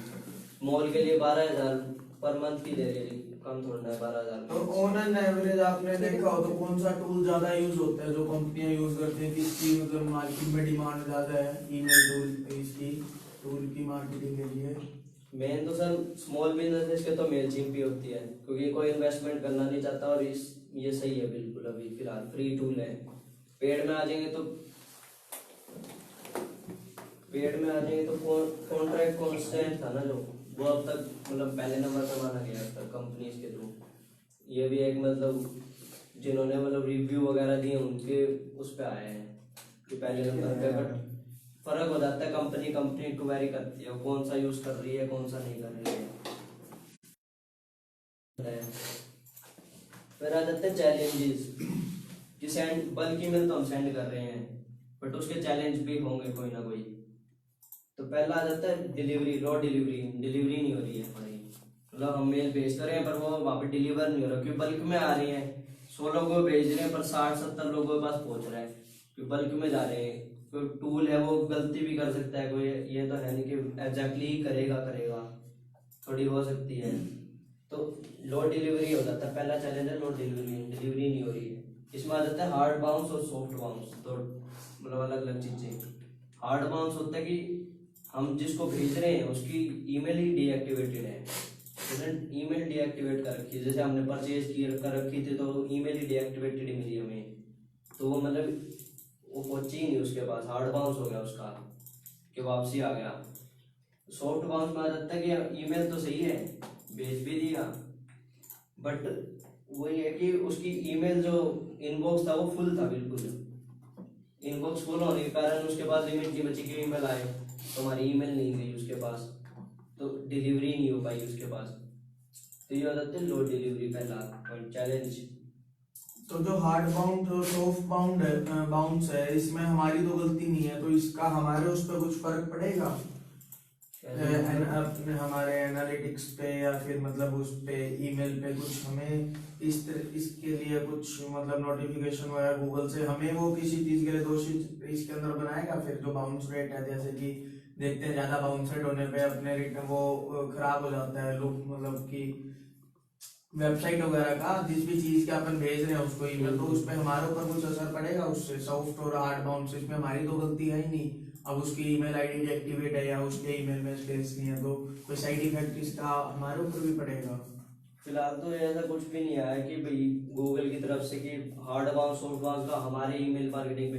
स्मॉल के लिए 12,000 पर मंथ की दे रही है, कम थोड़ा है 12,000। तो ऑन एन एवरेज आपने देखा हो तो कौन सा टूल ज्यादा यूज होता है जो कंपनियां यूज करती हैं, किसकी मतलब मार्केट में डिमांड ज्यादा है ईमेल टूल, इसकी टूल की मार्केटिंग के लिए? मेन तो सर स्मॉल बिजनेसेस के तो मेलचिम्प ही होती है, क्योंकि कोई इन्वेस्टमेंट करना नहीं चाहता, और ये सही है बिल्कुल, अभी फिलहाल फ्री टूल है। पेड में आ जाएंगे तो कॉन्ट्रैक्ट कॉन्स्टेंट था ना जो, वो अब तक मतलब पहले नंबर पे माना गया अब तक कंपनीज के थ्रू। ये भी एक मतलब जिन्होंने मतलब रिव्यू वगैरह दिए उनके उस पे आए हैं कि पहले नंबर पे, बट फर्क हो जाता है, कंपनी को वेरी करती है कौन सा यूज कर रही है कौन सा नहीं कर रही है। फिर आ जाते हैं चैलेंजेस, कि सेंड बल्क ईमेल तो हम सेंड कर रहे हैं, बट उसके चैलेंज भी होंगे कोई ना कोई। तो पहला आ जाता है डिलीवरी, रो डिलीवरी नहीं हो रही है हमारी, मतलब हम मेल भेज कर रहे हैं पर वो वहाँ पे डिलीवर नहीं हो रहा, क्योंकि बल्क में आ रही है, 100 लोगों को भेज रहे हैं पर 60-70 लोगों के पास पहुंच रहा है, क्योंकि बल्क में जा रहे हैं। कोई टूल है वो गलती भी कर सकता है, कोई ये तो है नहीं कि एग्जैक्टली ही करेगा, थोड़ी हो सकती है, तो लो डिलीवरी हो जाता है। पहला चैलेंज है लो डिलीवरी नहीं हो रही है। इसमें आ जाता है हार्ड बाउंस और सॉफ्ट बाउंस, तो मतलब अलग अलग चीजें। हार्ड बाउंस होता है कि हम जिसको भेज रहे हैं उसकी ईमेल ही डीएक्टिवेटेड है, उसने ईमेल डीएक्टिवेट कर रखी है, जैसे हमने परचेज कर रखी थी तो ईमेल ही डीएक्टिवेटेड मिली हमें, तो वो मतलब वो पहुंची ही नहीं उसके पास, हार्ड बाउंस हो गया उसका कि वापसी आ गया। सॉफ्ट बाउंस में आ जाता है कि ईमेल तो सही है, भेज भी दिया, बट वही है कि उसकी ईमेल जो इनबॉक्स था वो फुल था, बिल्कुल इनबॉक्स फुल होने के कारण उसके पास लिमिट नहीं बची कि ईमेल आए, तो हमारी ईमेल नहीं गई उसके पास, तो डिलीवरी नहीं हो पाई उसके पास। तो ये हो जाते हैं लो डिलीवरी, पहला पॉइंट चैलेंज। तो जो हार्ड बाउंड जो सॉफ्ट बाउंड है बाउंस है, इसमें हमारी तो गलती नहीं है, तो इसका हमारे उस पर कुछ फर्क पड़ेगा अपने हमारे एनालिटिक्स पे, या फिर मतलब उस पे ईमेल पे कुछ हमें इसके लिए कुछ मतलब नोटिफिकेशन वगैरह गूगल से हमें वो किसी चीज के लिए दोषी इसके अंदर बनाएगा? फिर जो बाउंस रेट है, जैसे कि देखते हैं ज्यादा बाउंस रेट होने पे अपने रिटर्न वो खराब हो जाता है लोग, मतलब कि वेबसाइट वगैरह का जिस भी चीज के अपन भेज रहे हैं उसको ईमेल, तो उस पर हमारे ऊपर कुछ असर पड़ेगा उससे? सॉफ्ट और हार्ड बाउंस इसमें हमारी तो गलती है ही नहीं, अब उसकी ईमेल आईडी डीएक्टिवेट है या उसके ईमेल में स्पेस नहीं है, तो कोई साइड इफेक्ट इसका हमारे ऊपर भी पड़ेगा? फिलहाल तो ऐसा कुछ भी नहीं आया कि भाई गूगल की तरफ से कि हार्ड बाउंस सॉफ्ट बाउंस का हमारे ईमेल मार्केटिंग पे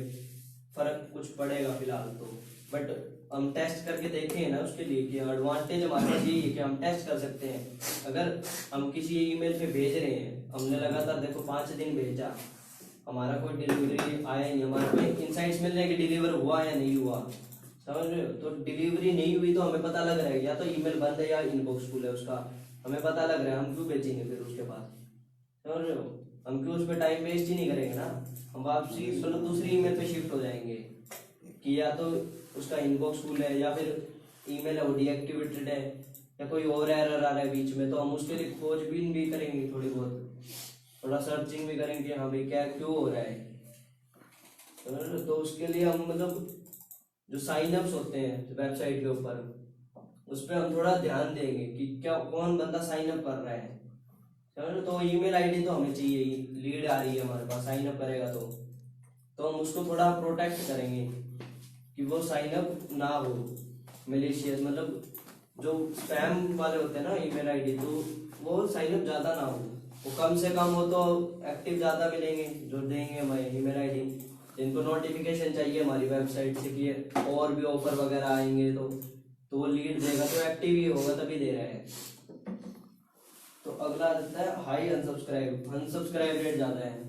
फर्क कुछ पड़ेगा फिलहाल तो, बट हम टेस्ट करके देखें ना उसके लिए कि एडवांटेज हमारे पास यही है कि हम टेस्ट कर सकते हैं। अगर हम किसी ईमेल पे भेज रहे हैं, हमने लगातार देखो 5 दिन भेजा, हमारा कोई डिलीवरी आया नहीं, हमारे को इनसाइट्स मिल रहे हैं कि डिलीवर हुआ या नहीं हुआ, समझ रहे हो? तो डिलीवरी नहीं हुई तो हमें पता लग रहा है या तो ईमेल बंद है या इनबॉक्स फुल है उसका, हमें पता लग रहा है, हम क्यों भेजेंगे फिर उसके पास, समझ रहे हो? हम क्यों उस पर टाइम वेस्ट ही नहीं करेंगे ना, हम वापसी चलो दूसरी ईमेल पे शिफ्ट हो जाएंगे कि या तो उसका इनबॉक्स फुल है या फिर ईमेल है वो डीएक्टिवेटेड है या कोई और एरर आ रहा है बीच में, तो हम उसके लिए खोजबीन भी करेंगे, थोड़ी बहुत थोड़ा सर्चिंग भी करेंगे, हाँ भाई क्या क्यों हो रहा है। तो उसके लिए हम मतलब जो साइन अप्स होते हैं वेबसाइट के ऊपर, उस पर हम थोड़ा ध्यान देंगे कि क्या कौन बंदा साइन अप कर रहा है, तो ईमेल आईडी तो हमें चाहिए ही, लीड आ रही है हमारे पास, साइन अप करेगा तो हम उसको थोड़ा प्रोटेक्ट करेंगे कि वो साइन अप ना हो मलेशियस, मतलब जो स्पैम वाले होते हैं ना ईमेल आईडी, तो वो साइन अप ज्यादा ना हो, वो कम से कम हो तो एक्टिव ज्यादा मिलेंगे जो देंगे हमारे ईमेल आईडी, जिनको नोटिफिकेशन चाहिए हमारी वेबसाइट से कि और भी ऑफर वगैरह आएंगे, तो वो लीड देगा, तो एक्टिव ही होगा तभी दे रहा है। तो अगला आता है हाई अनसब्सक्राइब रेट ज्यादा है,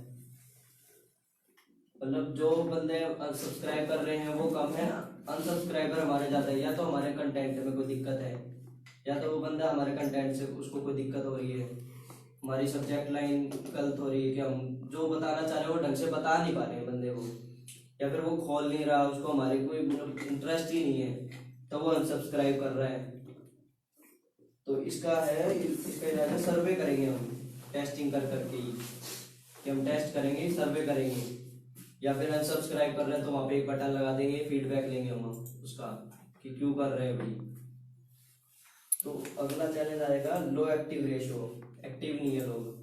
मतलब जो बंदे अनसब्सक्राइब कर रहे हैं वो कम है ना, अनसब्सक्राइबर हमारे ज्यादा है। या तो हमारे कंटेंट में कोई दिक्कत है, या तो वो बंदा हमारे कंटेंट से उसको कोई दिक्कत हो रही है, हमारी सब्जेक्ट लाइन गलत हो रही है कि हम जो बताना चाह रहे हैं वो ढंग से बता नहीं पा रहे हैं बंदे को, या फिर वो खोल नहीं रहा, उसको हमारे कोई मतलब इंटरेस्ट ही नहीं है, तो वो अनसब्सक्राइब कर रहा है। तो इसका इलाज है, सर्वे करेंगे हम टेस्टिंग कर करके ही, कि हम टेस्ट करेंगे, सर्वे करेंगे। या फिर अनसब्सक्राइब कर रहे हैं तो वहां पे एक बटन लगा देंगे, फीडबैक लेंगे हम उसका कि क्यों कर रहे हैं भाई। तो अगला चैलेंज आएगा लो एक्टिव रेशियो, एक्टिव नहीं है लोग।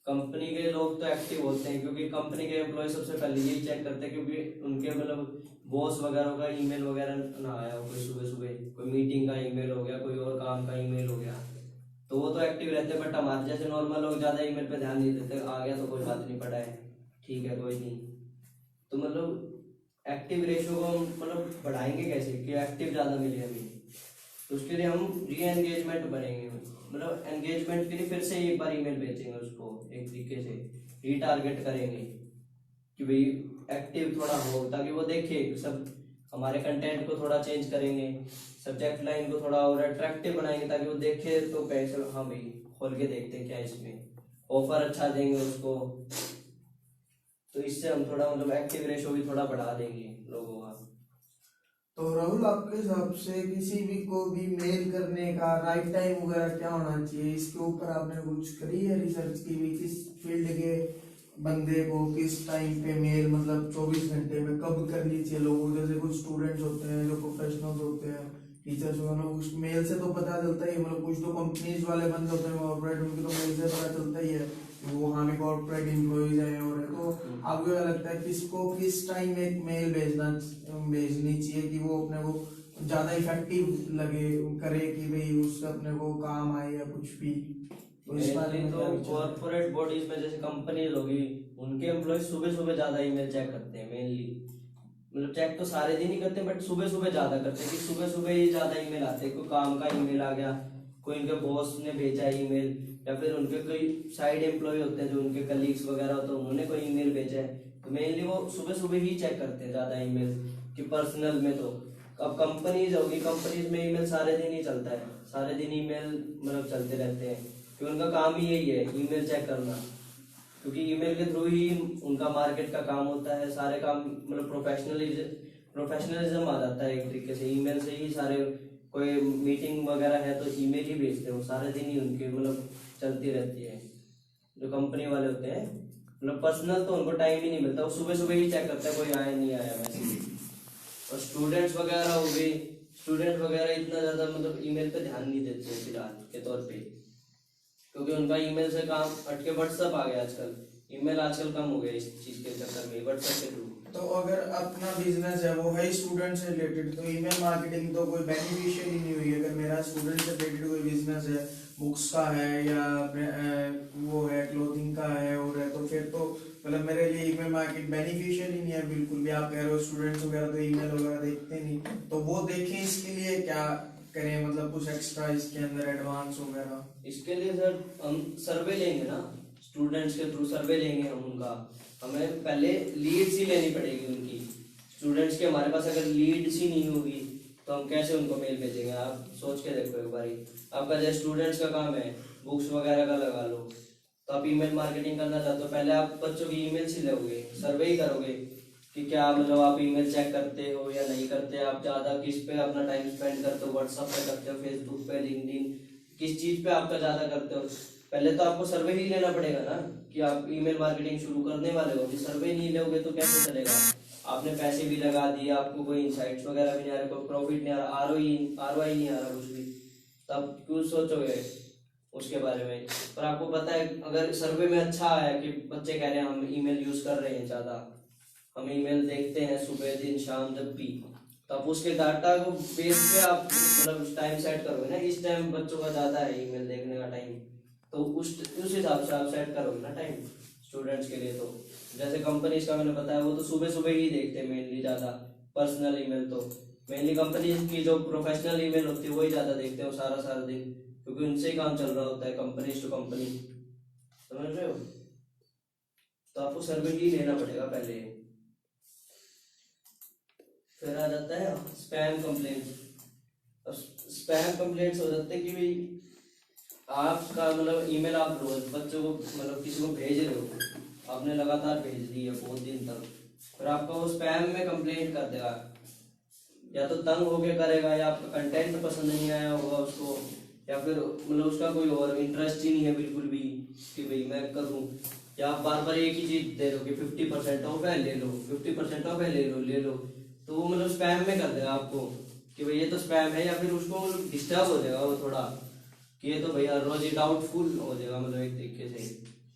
कंपनी के लोग तो एक्टिव होते हैं क्योंकि कंपनी के एम्प्लॉय सबसे पहले यही चेक करते हैं, क्योंकि उनके मतलब बॉस वगैरह का ईमेल वगैरह ना आया हो, कोई सुबह सुबह कोई मीटिंग का ईमेल हो गया, कोई और काम का ईमेल हो गया, तो वो तो एक्टिव रहते हैं। बट हमारे जैसे नॉर्मल लोग ज्यादा ईमेल पे ध्यान नहीं देते, आ गया तो कोई बात नहीं, पड़ा है ठीक है कोई नहीं। तो मतलब एक्टिव रेशियो को हम मतलब बढ़ाएंगे कैसे कि एक्टिव ज्यादा मिले हमें। तो उसके लिए हम री एंगेजमेंट बढ़ेंगे, मतलब एंगेजमेंट के लिए फिर से एक बार ईमेल भेजेंगे उसको, एक तरीके से रीटारगेट करेंगे कि भाई एक्टिव थोड़ा हो, ताकि वो देखे सब हमारे कंटेंट को थोड़ा चेंज करेंगे, सब्जेक्ट लाइन को थोड़ा और अट्रैक्टिव बनाएंगे, ताकि वो देखे तो कैसे हाँ भाई खोल के देखते हैं क्या इसमें, ऑफर अच्छा देंगे उसको। तो इससे हम थोड़ा मतलब एक्टिव रेशो भी थोड़ा बढ़ा देंगे लोगों का। तो राहुल, आपके हिसाब से किसी भी को भी मेल करने का राइट टाइम वगैरह क्या होना चाहिए? इसके ऊपर आपने कुछ करी है रिसर्च की भी, किस फील्ड के बंदे को किस टाइम पे मेल, मतलब 24 घंटे में कब करनी चाहिए लोगों? जैसे कुछ स्टूडेंट्स होते हैं, जो प्रोफेशनल्स होते हैं, टीचर्स वगैरह, उस मेल से तो पता चलता ही है। मतलब कुछ तो कंपनीज वाले बंदे होते हैं कॉर्पोरेट, उनकी तो मेल से पता चलता ही है वो हमें कॉर्पोरेट एम्प्लॉइज हैं। और तो आपको क्या लगता है किसको किस टाइम एक मेल भेजनी चाहिए कि वो अपने को ज्यादा इफेक्टिव लगे, करे कि भाई उससे अपने को काम आए या कुछ भी? तो इस बारे में क्या तो विचार है? कॉर्पोरेट बॉडीज में जैसे कंपनीज होगी, उनके एम्प्लॉय सुबह सुबह ज्यादा ईमेल चेक करते हैं मेनली। मतलब चेक तो सारे दिन ही करते हैं बट सुबह सुबह ज्यादा करते हैं, कि सुबह सुबह ही ज्यादा ईमेल आते हैं। कोई काम का ईमेल आ गया, कोई उनके बॉस ने भेजा ईमेल, या फिर उनके कोई साइड एम्प्लॉय होते हैं जो उनके कलीग्स वगैरह होते हैं, उन्होंने कोई ईमेल भेजा है, तो मेनली वो सुबह सुबह ही चेक करते हैं ज्यादा ईमेल। कि पर्सनल में तो अब कंपनीज होगी, कंपनीज में ईमेल सारे दिन ही चलता है, सारे दिन ईमेल मतलब चलते रहते हैं, क्योंकि उनका काम ही यही है ईमेल चेक करना। क्योंकि ईमेल के थ्रू ही उनका मार्केट का काम होता है, सारे काम मतलब प्रोफेशनलिज्म आ जाता है एक तरीके से, ईमेल से ही सारे। कोई मीटिंग वगैरह है तो ईमेल ही भेजते हैं, सारे दिन ही उनके मतलब चलती रहती है। जो कंपनी वाले होते हैं मतलब पर्सनल तो उनको टाइम ही नहीं मिलता, वो सुबह सुबह ही चेक करते हैं कोई आया नहीं आया मैसेज। और स्टूडेंट्स वगैरह हो गए, स्टूडेंट वगैरह इतना ज्यादा मतलब ईमेल पे ध्यान नहीं देते हैं फिलहाल के तौर पे, क्योंकि उनका ईमेल से काम हटके व्हाट्सएप आ गया आजकल। ईमेल आजकल कम हो गया इस चीज के चक्कर में, व्हाट्सएप के थ्रू। तो अगर अपना बिजनेस है वो है स्टूडेंट से रिलेटेड, तो ईमेल मार्केटिंग तो कोई बेनिफिशियल ही नहीं हुई। अगर मेरा स्टूडेंट से रिलेटेड कोई बिजनेस है, बुक्स का है या वो है क्लोथिंग का है और है, तो फिर तो मतलब मेरे लिए ईमेल मार्केट बेनिफिशियल ही नहीं है बिल्कुल भी। आप कह रहे हो स्टूडेंट्स वगैरह तो ईमेल वगैरह देखते नहीं, तो वो देखें इसके लिए क्या करें? मतलब कुछ एक्स्ट्रा इसके अंदर एडवांस वगैरह? इसके लिए सर हम सर्वे लेंगे ना, स्टूडेंट्स के थ्रू सर्वे लेंगे हम उनका। हमें पहले लीड्स ही लेनी पड़ेगी उनकी, स्टूडेंट्स के। हमारे पास अगर लीड्स ही नहीं होगी तो हम कैसे उनको मेल भेजेंगे? आप सोच के देखो एक बारी। आपका जैसे स्टूडेंट्स का काम है बुक्स वगैरह का लगा लो, तो आप ईमेल मार्केटिंग करना चाहते हो, पहले आप बच्चों की ईमेल ही लोगे, सर्वे ही करोगे कि क्या मतलब आप ईमेल चेक करते हो या नहीं करते, आप ज्यादा किस पे अपना टाइम स्पेंड करते हो, व्हाट्सएप पे करते हो, फेसबुक पे, लिंक्डइन, किस चीज पे आपका ज्यादा करते हो। पहले तो आपको सर्वे ही लेना पड़ेगा ना कि आप ईमेल मार्केटिंग शुरू करने वाले हो। सर्वे नहीं लोगे तो कैसे चलेगा? आपने पैसे भी लगा दिए, आपको कोई इनसाइट्स वगैरह भी नहीं आ रहे, कोई प्रॉफिट नहीं आ रहा, आरओआई नहीं आ रहा कुछ भी, तब क्यों सोचोगे उसके बारे में? पर आपको पता है अगर सर्वे में अच्छा आया कि बच्चे कह रहे हैं हम ईमेल यूज कर रहे हैं ज्यादा, हम ईमेल देखते हैं सुबह दिन शाम जब भी, तो आप उसके डाटा को बेस पे आप मतलब टाइम सेट करोगे ना, इस टाइम बच्चों का ज्यादा है ईमेल देखने का टाइम, तो उस हिसाब से आप सेट करोगे ना टाइम स्टूडेंट्स के लिए। तो जैसे कंपनीज का मैंने बताया वो तो सुबह सुबह ही देखते हैं मेनली ज्यादा, पर्सनल ईमेल तो मेनली कंपनीज की जो प्रोफेशनल ईमेल होती है वही ज्यादा देखते हैं सारा सारा दिन, क्योंकि उनसे ही काम चल रहा होता है कंपनीज टू कंपनी, समझ रहे हो? तो आपको सर्वे की लेना पड़ेगा पहले। फिर आ जाता है स्पैम कंप्लेंट। अब स्पैम कंप्लेंट्स हो जाते हैं कि भाई आपका मतलब ईमेल आप रोज बच्चों को मतलब किसी को भेज रहे हो, आपने लगातार भेज दी है बहुत दिन तक, फिर आपका वो स्पैम में कंप्लेंट कर देगा, या तो तंग होके करेगा, या आपका कंटेंट पसंद नहीं आया होगा उसको, या फिर मतलब उसका कोई और इंटरेस्ट ही नहीं है बिल्कुल भी कि भाई मैं करूँ, या आप बार बार एक ही चीज दे रहे हो कि 50% ऑफ है ले लो, 50% ऑफ है ले लो, तो वो मतलब स्पैम में कर देगा आपको कि भाई ये तो स्पैम है, या फिर उसको डिस्टर्ब हो जाएगा वो थोड़ा कि ये तो भाई हर रोज ही डाउटफुल हो जाएगा, मतलब एक तरीके से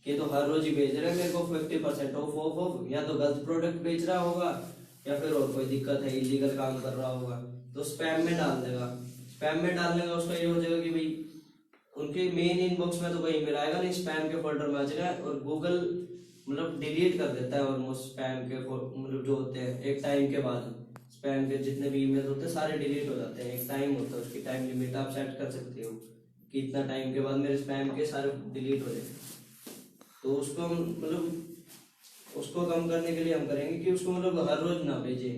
कि ये तो हर रोज ही भेज रहे हैं मेरे को 50% ऑफ, या तो गलत प्रोडक्ट बेच रहा होगा, या फिर और कोई दिक्कत है, इलीगल काम कर रहा होगा, तो स्पैम में डाल देगा। स्पैम में डालने का उसका ये हो जाएगा कि भाई उनके मेन इनबॉक्स में तो कोई ईमेल आएगा नहीं, स्पैम के फोल्डर में आ जाएगा, और गूगल मतलब डिलीट कर देता है ऑलमोस्ट स्पैम के मतलब जो होते हैं एक टाइम के बाद, स्पैम के जितने भी ईमेल होते हैं सारे डिलीट हो जाते हैं। एक टाइम होता है, उसकी टाइम लिमिट आप सेट कर सकते हो कि इतना टाइम के बाद मेरे स्पैम के सारे डिलीट हो जाए। तो उसको हम मतलब उसको कम करने के लिए हम करेंगे कि उसको मतलब हर रोज ना भेजे,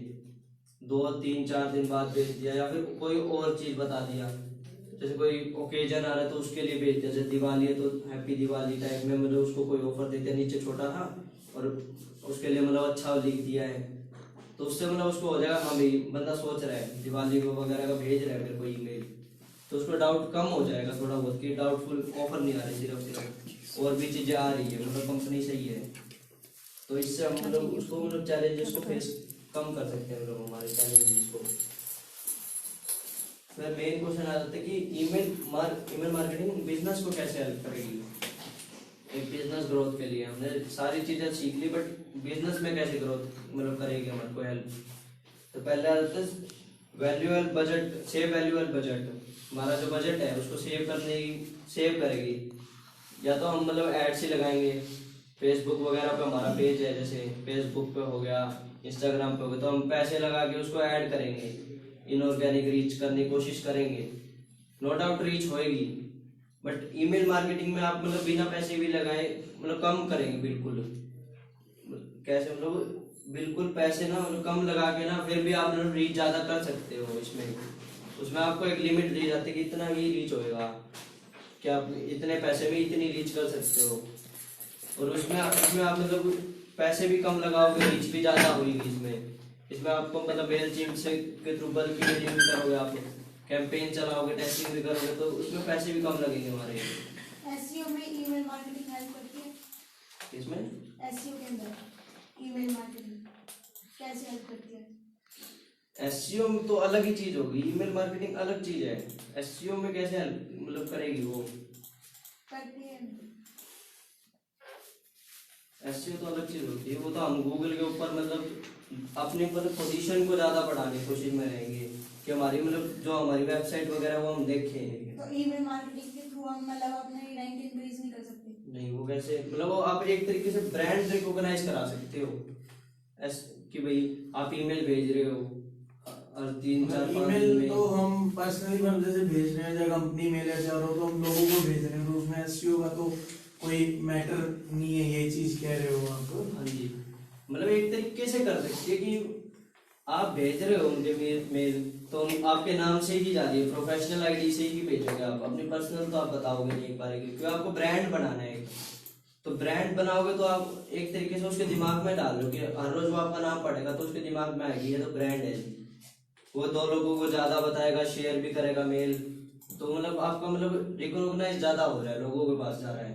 2-3-4 दिन बाद भेज दिया, या फिर कोई और चीज बता दिया, जैसे कोई ओकेजन आ रहा है तो उसके लिए भेज दिया, जैसे दिवाली है तो हैप्पी दिवाली टाइप में मतलब उसको कोई ऑफर देते हैं नीचे छोटा सा, और उसके लिए मतलब अच्छा लिख दिया है, तो उससे मतलब उसको हो जाएगा हाँ भाई बंदा सोच रहा है दिवाली को वगैरह का भेज रहा है मेरे को ईमेल, तो उसको डाउट कम हो जाएगा थोड़ा बहुत कि डाउटफुल ऑफर नहीं आ रही, सिर्फ और भी चीजें आ रही है, मतलब कंपनी सही है। तो इससे हम मतलब उसको मतलब चैलेंजेस को फेस कम कर सकते हैं, मतलब हमारे चैलेंजेस को। फिर मेन क्वेश्चन आ जाता है कि ईमेल मार्केटिंग बिजनेस को कैसे हेल्प करेगी। एक बिजनेस ग्रोथ के लिए हमने सारी चीजें सीख ली, बट बिजनेस में कैसे ग्रोथ मतलब करेगी हमारे को हेल्प। तो पहले आ जाता है valuable budget, save valuable budget. हमारा जो बजट है उसको सेव करेगी, या तो हम मतलब एड्स ही लगाएंगे, फेसबुक वगैरह पे हमारा पेज है, जैसे फेसबुक पे हो गया, इंस्टाग्राम पे हो गया, तो हम पैसे लगा के उसको ऐड करेंगे, इनऑर्गेनिक रीच करने की कोशिश करेंगे, नो डाउट रीच होएगी। बट ईमेल मार्केटिंग में आप मतलब बिना पैसे भी लगाए मतलब कम करेंगे बिल्कुल, कैसे मतलब बिल्कुल पैसे ना मतलब कम लगा के ना फिर भी आप मतलब रीच ज्यादा कर सकते हो। उसमें आपको एक लिमिट दी जाती है कि इतना ही रीच होएगा, कि आप इतने पैसे में इतनी रीच कर सकते हो, और उसमें आप मतलब पैसे भी कम लगाओगे, रीच भी ज्यादा होगी। इसमें आपको मतलब मेल चिप से के थ्रू बल्क मेलिंग करोगे, आप कैंपेन चलाओगे, टेस्टिंग भी करोगे, तो उसमें पैसे भी कम लगेंगे हमारे। एसईओ में ईमेल मार्केटिंग हेल्प करती है। इसमें एसईओ के अंदर ईमेल मार्केटिंग कैसे हेल्प करती है? एसईओ में तो अलग ही चीज होगी, ईमेल मार्केटिंग अलग चीज है। एसईओ में कैसे मतलब करेगी वो, करती है। एसईओ तो अलग चीज होती है, वो तो हम गूगल के ऊपर मतलब अपनी मतलब पोजीशन को ज्यादा बढ़ाने की कोशिश में रहेंगे कि हमारी मतलब जो हमारी वेबसाइट वगैरह वो हम देखें। तो ईमेल मार्केटिंग के थ्रू हम मतलब अपने रैंक इंक्रीज नहीं कर सकते? नहीं, वो कैसे मतलब वो आप एक तरीके से ब्रांड रिकॉग्नाइज करा सकते हो कि भाई आप ईमेल भेज रहे हो और 3-4-5 ईमेल में। तो हम पर्सनली हम जैसे भेज रहे हैं, जब कंपनी मेल है चाह रहे हो तो हम लोगों को भेज रहे हैं, तो उसमें एसईओ का तो कोई मैटर नहीं है, ये चीज कह रहे हो आप। हाँ जी, मतलब एक तरीके से कर सकते हैं कि आप भेज रहे हो उनके मेल तो आपके नाम से ही जा रही है, प्रोफेशनल आईडी से ही भेजोगे आप, अपनी पर्सनल तो आप बताओगे नहीं एक बार, क्योंकि आपको ब्रांड बनाना है। तो ब्रांड बनाओगे तो आप एक तरीके से उसके दिमाग में डाल लो कि हर रोज वो आपका नाम पढ़ेगा तो उसके दिमाग में आएगी ये तो ब्रांड है जी, वो 2 लोगों को ज्यादा बताएगा, शेयर भी करेगा मेल, तो मतलब आपका मतलब रिकॉग्नाइज ज्यादा हो रहा है, लोगों के पास जा रहा है,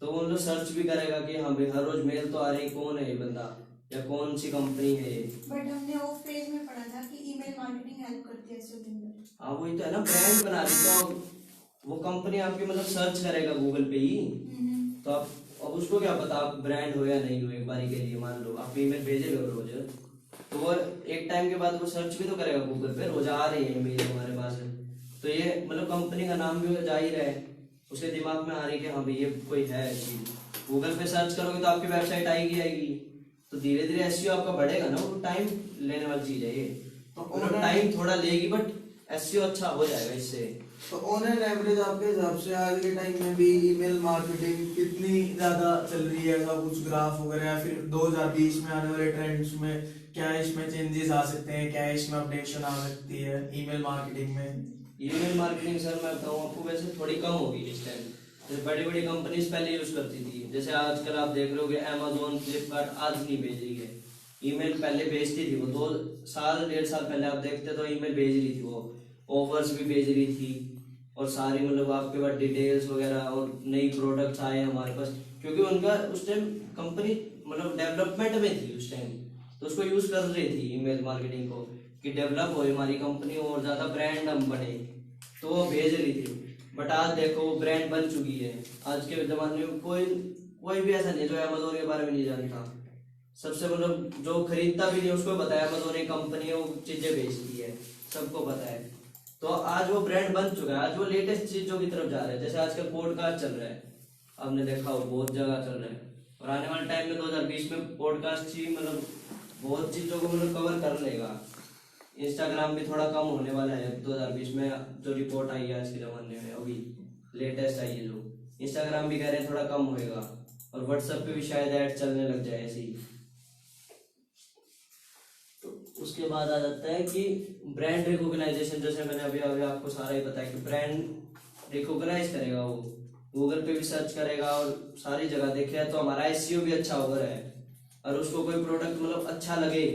तो वो मतलब सर्च भी करेगा कि हाँ भाई हर रोज मेल तो आ रही, कौन है ये बंदा या कौन सी कंपनी है ये। बट हमने ऑफ पेज में पढ़ा था कि ईमेल मार्केटिंग हेल्प करती है एसईओ के अंदर। हाँ वही तो है ना, ब्रांड बना रही, तो वो कंपनी आपकी मतलब सर्च करेगा गूगल पे ही, तो आप अब उसको क्या पता आप ब्रांड हो या नहीं हो। एक बारी के लिए मान लो आप ईमेल भेजे हो रोज, तो वो एक टाइम के बाद वो सर्च भी तो करेगा गूगल पे, रोज आ रही है मेल हमारे पास, तो ये मतलब कंपनी का नाम भी जा ही रहा है, उसके दिमाग में आ रही है कि हाँ भाई ये कोई है चीज। गूगल पे सर्च करोगे तो आपकी वेबसाइट आएगी, तो धीरे धीरे एसईओ आपका बढ़ेगा ना, वो टाइम लेने वाली चीज है ये, तो टाइम थोड़ा लेगी बट एसईओ अच्छा हो जाएगा इससे। तो ऑन एन एवरेज आपके हिसाब से आज के टाइम में भी ईमेल मार्केटिंग कितनी ज्यादा चल रही है, ऐसा कुछ ग्राफ वगैरह, या फिर 2020 में आने वाले ट्रेंड्स में क्या इसमें चेंजेस आ सकते हैं, क्या इसमें अपडेशन आ सकती है ईमेल मार्केटिंग में? ईमेल मार्केटिंग सर मैं बताऊँ आपको वैसे थोड़ी कम होगी इस टाइम। जैसे बड़ी बड़ी कंपनीज पहले यूज करती थी, जैसे आजकल आप देख रहे हो अमेजोन फ्लिपकार्ट आज नहीं भेज रही है ईमेल, पहले भेजती थी वो 2 साल 1.5 साल पहले आप देखते तो ईमेल भेज रही थी, वो ऑफर्स भी भेज रही थी और सारी मतलब आपके पास डिटेल्स वगैरह और नई प्रोडक्ट्स आए हमारे पास, क्योंकि उनका उस टाइम कंपनी मतलब डेवलपमेंट में थी उस टाइम, तो उसको यूज कर रही थी ईमेल मार्केटिंग को कि डेवलप हो हमारी कंपनी और ज्यादा ब्रांड हम बने, तो वो भेज रही थी। बट आज देखो वो ब्रांड बन चुकी है। आज के जमाने में कोई भी ऐसा नहीं जो अमेजोन के बारे में नहीं जानता। सबसे मतलब जो खरीदता भी नहीं उसको बताया अमेजोन एक कंपनी है, वो चीजें बेचती है, सबको पता है। तो आज वो ब्रांड बन चुका है, आज वो लेटेस्ट चीजों की तरफ जा रहा है। जैसे आजकल पॉडकास्ट चल रहा है, आपने देखा हो बहुत जगह चल रहा है, और आने वाले टाइम में 2020 में पॉडकास्ट ही मतलब बहुत चीजों को मतलब कवर कर लेगा। इंस्टाग्राम भी थोड़ा कम होने वाला है 2020 में, जो रिपोर्ट आई है आज के जमाने में, अभी लेटेस्ट आई है जो इंस्टाग्राम भी कह रहे हैं थोड़ा कम होएगा, और व्हाट्सएप पे भी शायद ऐड चलने लग जाए ऐसे ही। तो उसके बाद आ जाता है कि ब्रांड रिकॉग्नाइजेशन, जैसे मैंने अभी अभी आपको सारा ही बताया कि ब्रांड रिकॉग्नाइज करेगा, वो गूगल पे भी सर्च करेगा और सारी जगह देखेगा, तो हमारा एसईओ भी अच्छा हो रहा है। और उसको कोई प्रोडक्ट मतलब अच्छा लगे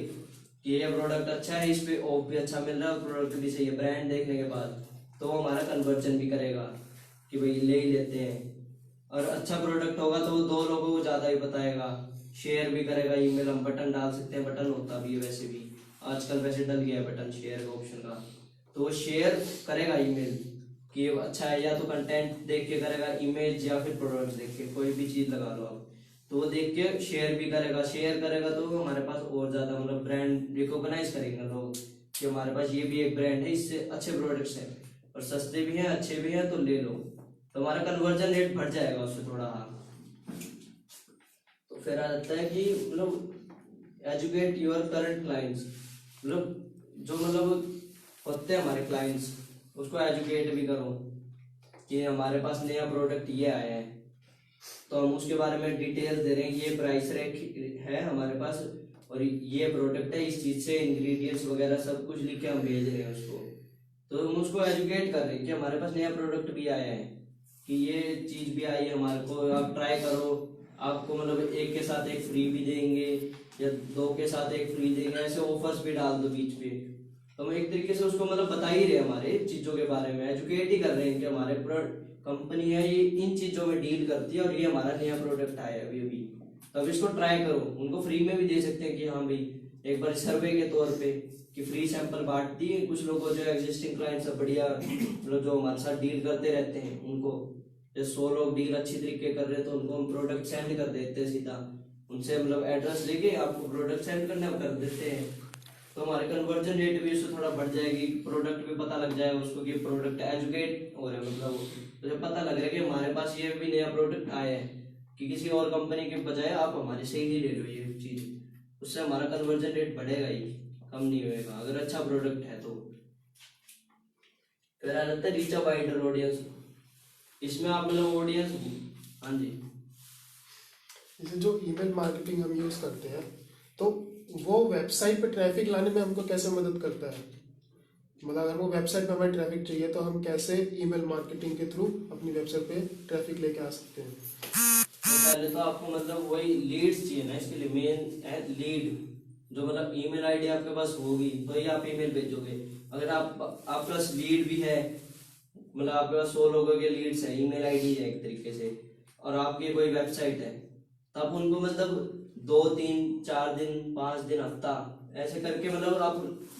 कि ये प्रोडक्ट अच्छा है, इस पे ऑफ भी अच्छा मिल रहा है, प्रोडक्ट भी सही है, ब्रांड देखने के बाद तो वो हमारा कन्वर्जन भी करेगा कि भाई ले ही लेते हैं। और अच्छा प्रोडक्ट होगा तो वो 2 लोगों को ज्यादा ही बताएगा, शेयर भी करेगा ईमेल, हम बटन डाल सकते हैं, बटन होता भी है वैसे भी आजकल, वैसे डल गया है बटन शेयर का ऑप्शन का, तो वो शेयर करेगा ईमेल कि ये अच्छा है, या तो कंटेंट देख के करेगा, इमेज या फिर प्रोडक्ट देख के, कोई भी चीज लगा लो आप, तो वो देख के शेयर भी करेगा। शेयर करेगा तो हमारे पास और ज्यादा मतलब ब्रांड रिकॉग्नाइज करेंगे लोग कि हमारे पास ये भी एक ब्रांड है, इससे अच्छे प्रोडक्ट्स हैं और सस्ते भी हैं अच्छे भी हैं, तो ले लो, तो हमारा कन्वर्जन रेट बढ़ जाएगा उससे थोड़ा। तो फिर आ जाता है कि मतलब एजुकेट योर करंट क्लाइंट्स, मतलब जो मतलब होते हैं हमारे क्लाइंट्स उसको एजुकेट भी करो कि हमारे पास नया प्रोडक्ट ये आया है, तो हम उसके बारे में डिटेल्स दे रहे हैं, ये प्राइस है हमारे पास और ये प्रोडक्ट है, इस चीज से इंग्रेडिएंट्स वगैरह सब कुछ लिख के हम भेज रहे हैं उसको, तो हम उसको एजुकेट कर रहे हैं कि हमारे पास नया प्रोडक्ट भी आया है, कि ये चीज भी आई है हमारे को, आप ट्राई करो, आपको मतलब एक के साथ एक फ्री भी देंगे या 2 के साथ एक फ्री देंगे, ऐसे ऑफर्स भी डाल दो बीच पे। तो हम एक तरीके से उसको मतलब बता ही रहे हैं हमारे चीजों के बारे में, एजुकेट ही कर रहे हैं कि हमारे कंपनी है ये इन चीजों में डील करती है और ये हमारा नया प्रोडक्ट आया है अभी, तो अब इसको ट्राई करो। उनको फ्री में भी दे सकते हैं कि हाँ भाई एक बार सर्वे के तौर पे कि फ्री सैंपल बांट दिए कुछ लोगों जो एग्जिस्टिंग क्लाइंट्स है बढ़िया, मतलब जो हमारे साथ डील करते रहते हैं उनको, जैसे 100 लोग डील अच्छी तरीके कर रहे हैं तो उनको हम प्रोडक्ट सेंड कर देते हैं सीधा, उनसे मतलब एड्रेस लेके आपको प्रोडक्ट सेंड करने कर देते हैं, तो हमारे कन्वर्जन रेट भी उससे थोड़ा बढ़ जाएगी, प्रोडक्ट भी पता लग जाएगा उसको कि प्रोडक्ट एजुकेट हो रहा है, मतलब तो जब पता लग रहा है कि हमारे पास ये भी नया प्रोडक्ट आया है कि किसी और कंपनी के बजाय आप हमारे से ही ले लो ये चीज, उससे हमारा कन्वर्जन रेट बढ़ेगा ही, कम नहीं होएगा अगर अच्छा प्रोडक्ट है तो। फिर आ जाता है रीच अ वाइडर ऑडियंस, इसमें आप मतलब ऑडियंस, हाँ जी, जैसे जो ईमेल मार्केटिंग हम यूज करते हैं तो वो वेबसाइट पे ट्रैफिक लाने में हमको कैसे मदद करता है, मतलब अगर वो वेबसाइट पे हमें ट्रैफिक चाहिए तो हम कैसे ईमेल मार्केटिंग के थ्रू अपनी वेबसाइट पे ट्रैफिक लेके आ सकते हैं? तो पहले तो आपको मतलब वही लीड्स चाहिए ना, इसके लिए मेन है लीड, जो मतलब ईमेल आईडी आपके पास होगी तो ही आप ईमेल भेजोगे। अगर आपके पास लीड भी है, मतलब आपके पास 100 लोगों के लीड्स है, ईमेल आईडी है एक तरीके से, और आपकी कोई वेबसाइट है, तो आप उनको मतलब 2 3 4 दिन 5 दिन हफ्ता ऐसे करके मतलब आप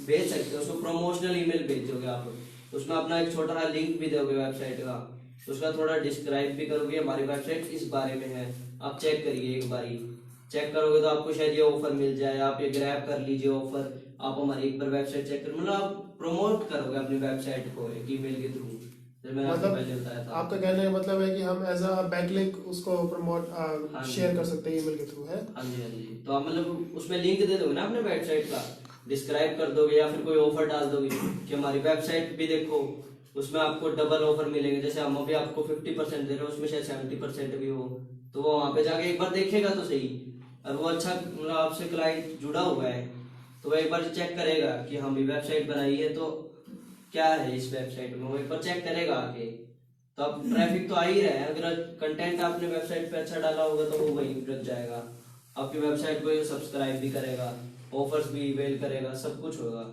भेज सकते हो उसको, प्रमोशनल ईमेल भेजोगे आप, उसमें अपना एक छोटा सा लिंक भी दोगे वेबसाइट का, उसका थोड़ा डिस्क्राइब भी करोगे हमारी वेबसाइट इस बारे में है, आप चेक करिए, एक बारी चेक करोगे तो आपको शायद ये ऑफर मिल जाए, आप ये ग्रैब कर लीजिए ऑफर, आप हमारी एक बार वेबसाइट चेक कर, मतलब आप प्रमोट करोगे अपनी वेबसाइट को एक ईमेल के थ्रू, मैंने आपको पहले बताया था। आपका कहने का मतलब है कि हम एज अ बैकलिंक उसको प्रमोट शेयर कर सकते हैं ईमेल के थ्रू, है? हाँ जी हाँ जी, तो आप मतलब उसमें लिंक दे दोगे ना अपने वेबसाइट का, डिस्क्राइब कर दोगे या फिर कोई ऑफर डाल दोगे कि हमारी वेबसाइट भी देखो, उसमें आपको डबल ऑफर मिलेंगे। जैसे हम अभी आपको 50% दे रहे हो, उसमें शायद 70% भी हो, तो वो वहाँ पे जाके एक बार देखेगा तो सही। और वो अच्छा मतलब आपसे क्लाइंट जुड़ा हुआ है तो वो एक बार चेक करेगा कि हम भी वेबसाइट बनाई है तो क्या है इस वेबसाइट में, वो एक बार चेक करेगा आके। तो अब ट्रैफिक तो आ ही रहा है, अगर कंटेंट आपने वेबसाइट पे अच्छा डाला होगा तो वो वहीं रख जाएगा, आपकी वेबसाइट को सब्सक्राइब भी करेगा, ऑफर्स भी इवेल करेगा, सब कुछ होगा,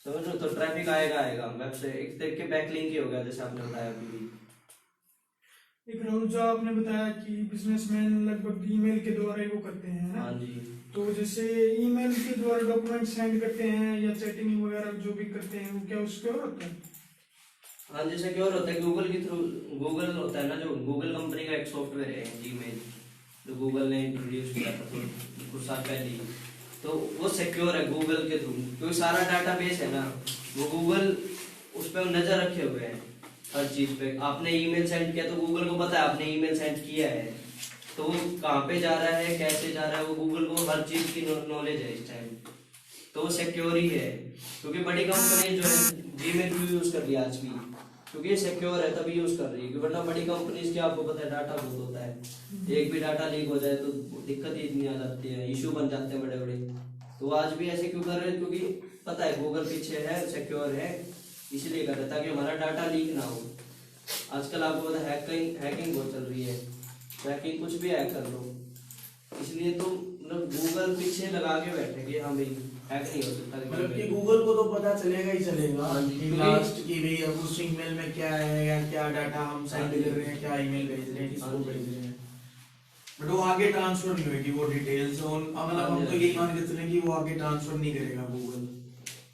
समझ लो। तो ट्रैफिक आएगा आएगा। वेबसाइट एक तरह के बैकलिंक ही हो गया जैसे आपने बताया अभी भी। एक राहुल जो आपने बताया कि बिजनेसमैन लगभग ईमेल के द्वारा ही वो करते हैं ना, हाँ जी। तो जैसे ईमेल के द्वारा डॉक्यूमेंट सेंड करते हैं या चैटिंग वगैरह जो भी करते हैं, वो क्या उसके और होता है? हाँ जी, सिक्योर होता है गूगल के थ्रू। गूगल होता है ना, जो गूगल कंपनी का एक सॉफ्टवेयर है जीमेल, जो गूगल ने इंट्रोड्यूस किया था तो कुछ साल पहले ही, तो वो सिक्योर है गूगल के थ्रू, क्योंकि सारा डाटाबेस है ना, वो गूगल उस पर नजर रखे हुए हैं हर चीज पे। आपने ईमेल सेंड किया तो गूगल को पता है आपने ईमेल सेंड किया है, तो वो कहाँ पे जा रहा है, कैसे जा रहा है, वो गूगल को हर चीज की नॉलेज है इस टाइम, तो वो सिक्योर ही है। क्योंकि बड़ी कंपनी जो है जीमेल भी यूज कर रही है आज भी, क्योंकि ये सिक्योर है तभी यूज कर रही है, वरना बड़ी कंपनीज की आपको पता है डाटा बहुत होता है, एक भी डाटा लीक हो जाए तो दिक्कत ही इतनी आ जाती है, इशू बन जाते हैं बड़े बड़े। तो वो आज भी ऐसे क्यों कर रहे हैं, क्योंकि पता है गूगल पीछे है, सिक्योर है, इसलिए कर रहे हैं ताकि हमारा डाटा लीक ना हो। आजकल आपको पता है हैकिंग बहुत चल रही है, हैकिंग कुछ भी हैक कर लो, इसलिए तो मतलब गूगल पीछे लगा के बैठे कि हाँ भाई हैक नहीं हो सकता। मतलब कि गूगल को तो पता चलेगा ही चलेगा हाँ जी, कि क्योंकि- लास्ट की भी अब उस ईमेल में क्या है या क्या डाटा हम सेंड हाँ जी। कर रहे हैं, क्या ईमेल भेज रहे हैं, किसको हाँ जी। भेज रहे हैं, बट वो आगे ट्रांसफर नहीं होगी वो डिटेल्स। मतलब हाँ हम जी, तो हाँ यही जी। मान के चलें कि वो आगे ट्रांसफर नहीं करेगा गूगल।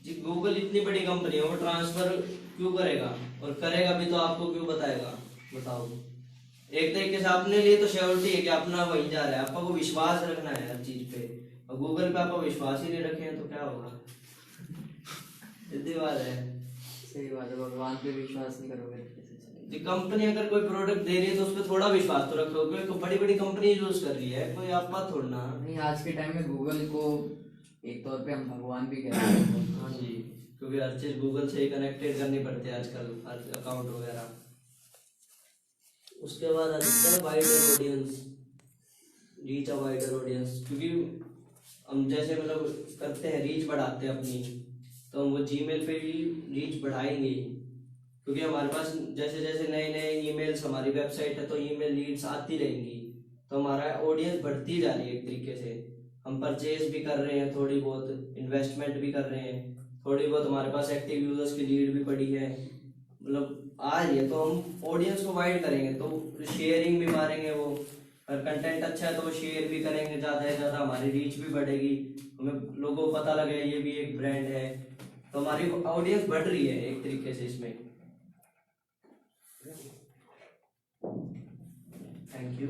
जी गूगल इतनी बड़ी कंपनी है, वो ट्रांसफर क्यों करेगा, और करेगा भी तो आपको क्यों बताएगा, बताओ। एक तरीके से अपने लिए तो श्योरिटी है कि अपना वहीं जा रहा है, आपको विश्वास रखना है हर चीज पे, और गूगल पे आप विश्वास ही नहीं रखे हैं तो क्या होगा, सीधी बात है। सही बात है, भगवान पे विश्वास नहीं करोगे तो कैसे चलेगा? जी कंपनी अगर कोई प्रोडक्ट दे रही है तो उस पर थोड़ा विश्वास तो रखो, क्योंकि बड़ी बड़ी कंपनी यूज कर रही है, कोई आप बात थोड़ा ना। नहीं, आज के टाइम में गूगल को एक तौर पे हम भगवान भी कहते हैं। हाँ जी, क्योंकि हर चीज गूगल से ही कनेक्टेड करनी पड़ती है आजकल, हर अकाउंट वगैरह। उसके बाद आ जाता है wider audience, reach a wider audience, क्योंकि हम जैसे मतलब करते हैं रीच बढ़ाते हैं अपनी, तो हम वो जीमेल पे भी रीच बढ़ाएंगे ही, क्योंकि हमारे पास जैसे जैसे नए नए ईमेल्स, हमारी वेबसाइट है तो ईमेल लीड्स आती रहेंगी, तो हमारा ऑडियंस बढ़ती जा रही है एक तरीके से। हम परचेज भी कर रहे हैं, थोड़ी बहुत इन्वेस्टमेंट भी कर रहे हैं, थोड़ी बहुत हमारे पास एक्टिव यूजर्स की लीड भी पड़ी है, मतलब आ रही है, तो हम ऑडियंस को वाइड करेंगे तो शेयरिंग भी मारेंगे वो, अगर कंटेंट अच्छा है तो वो शेयर भी करेंगे ज़्यादा से ज़्यादा, हमारी रीच भी बढ़ेगी, हमें लोगों को पता लगे ये भी एक ब्रांड है, तो हमारी ऑडियंस बढ़ रही है एक तरीके से इसमें। Thank you.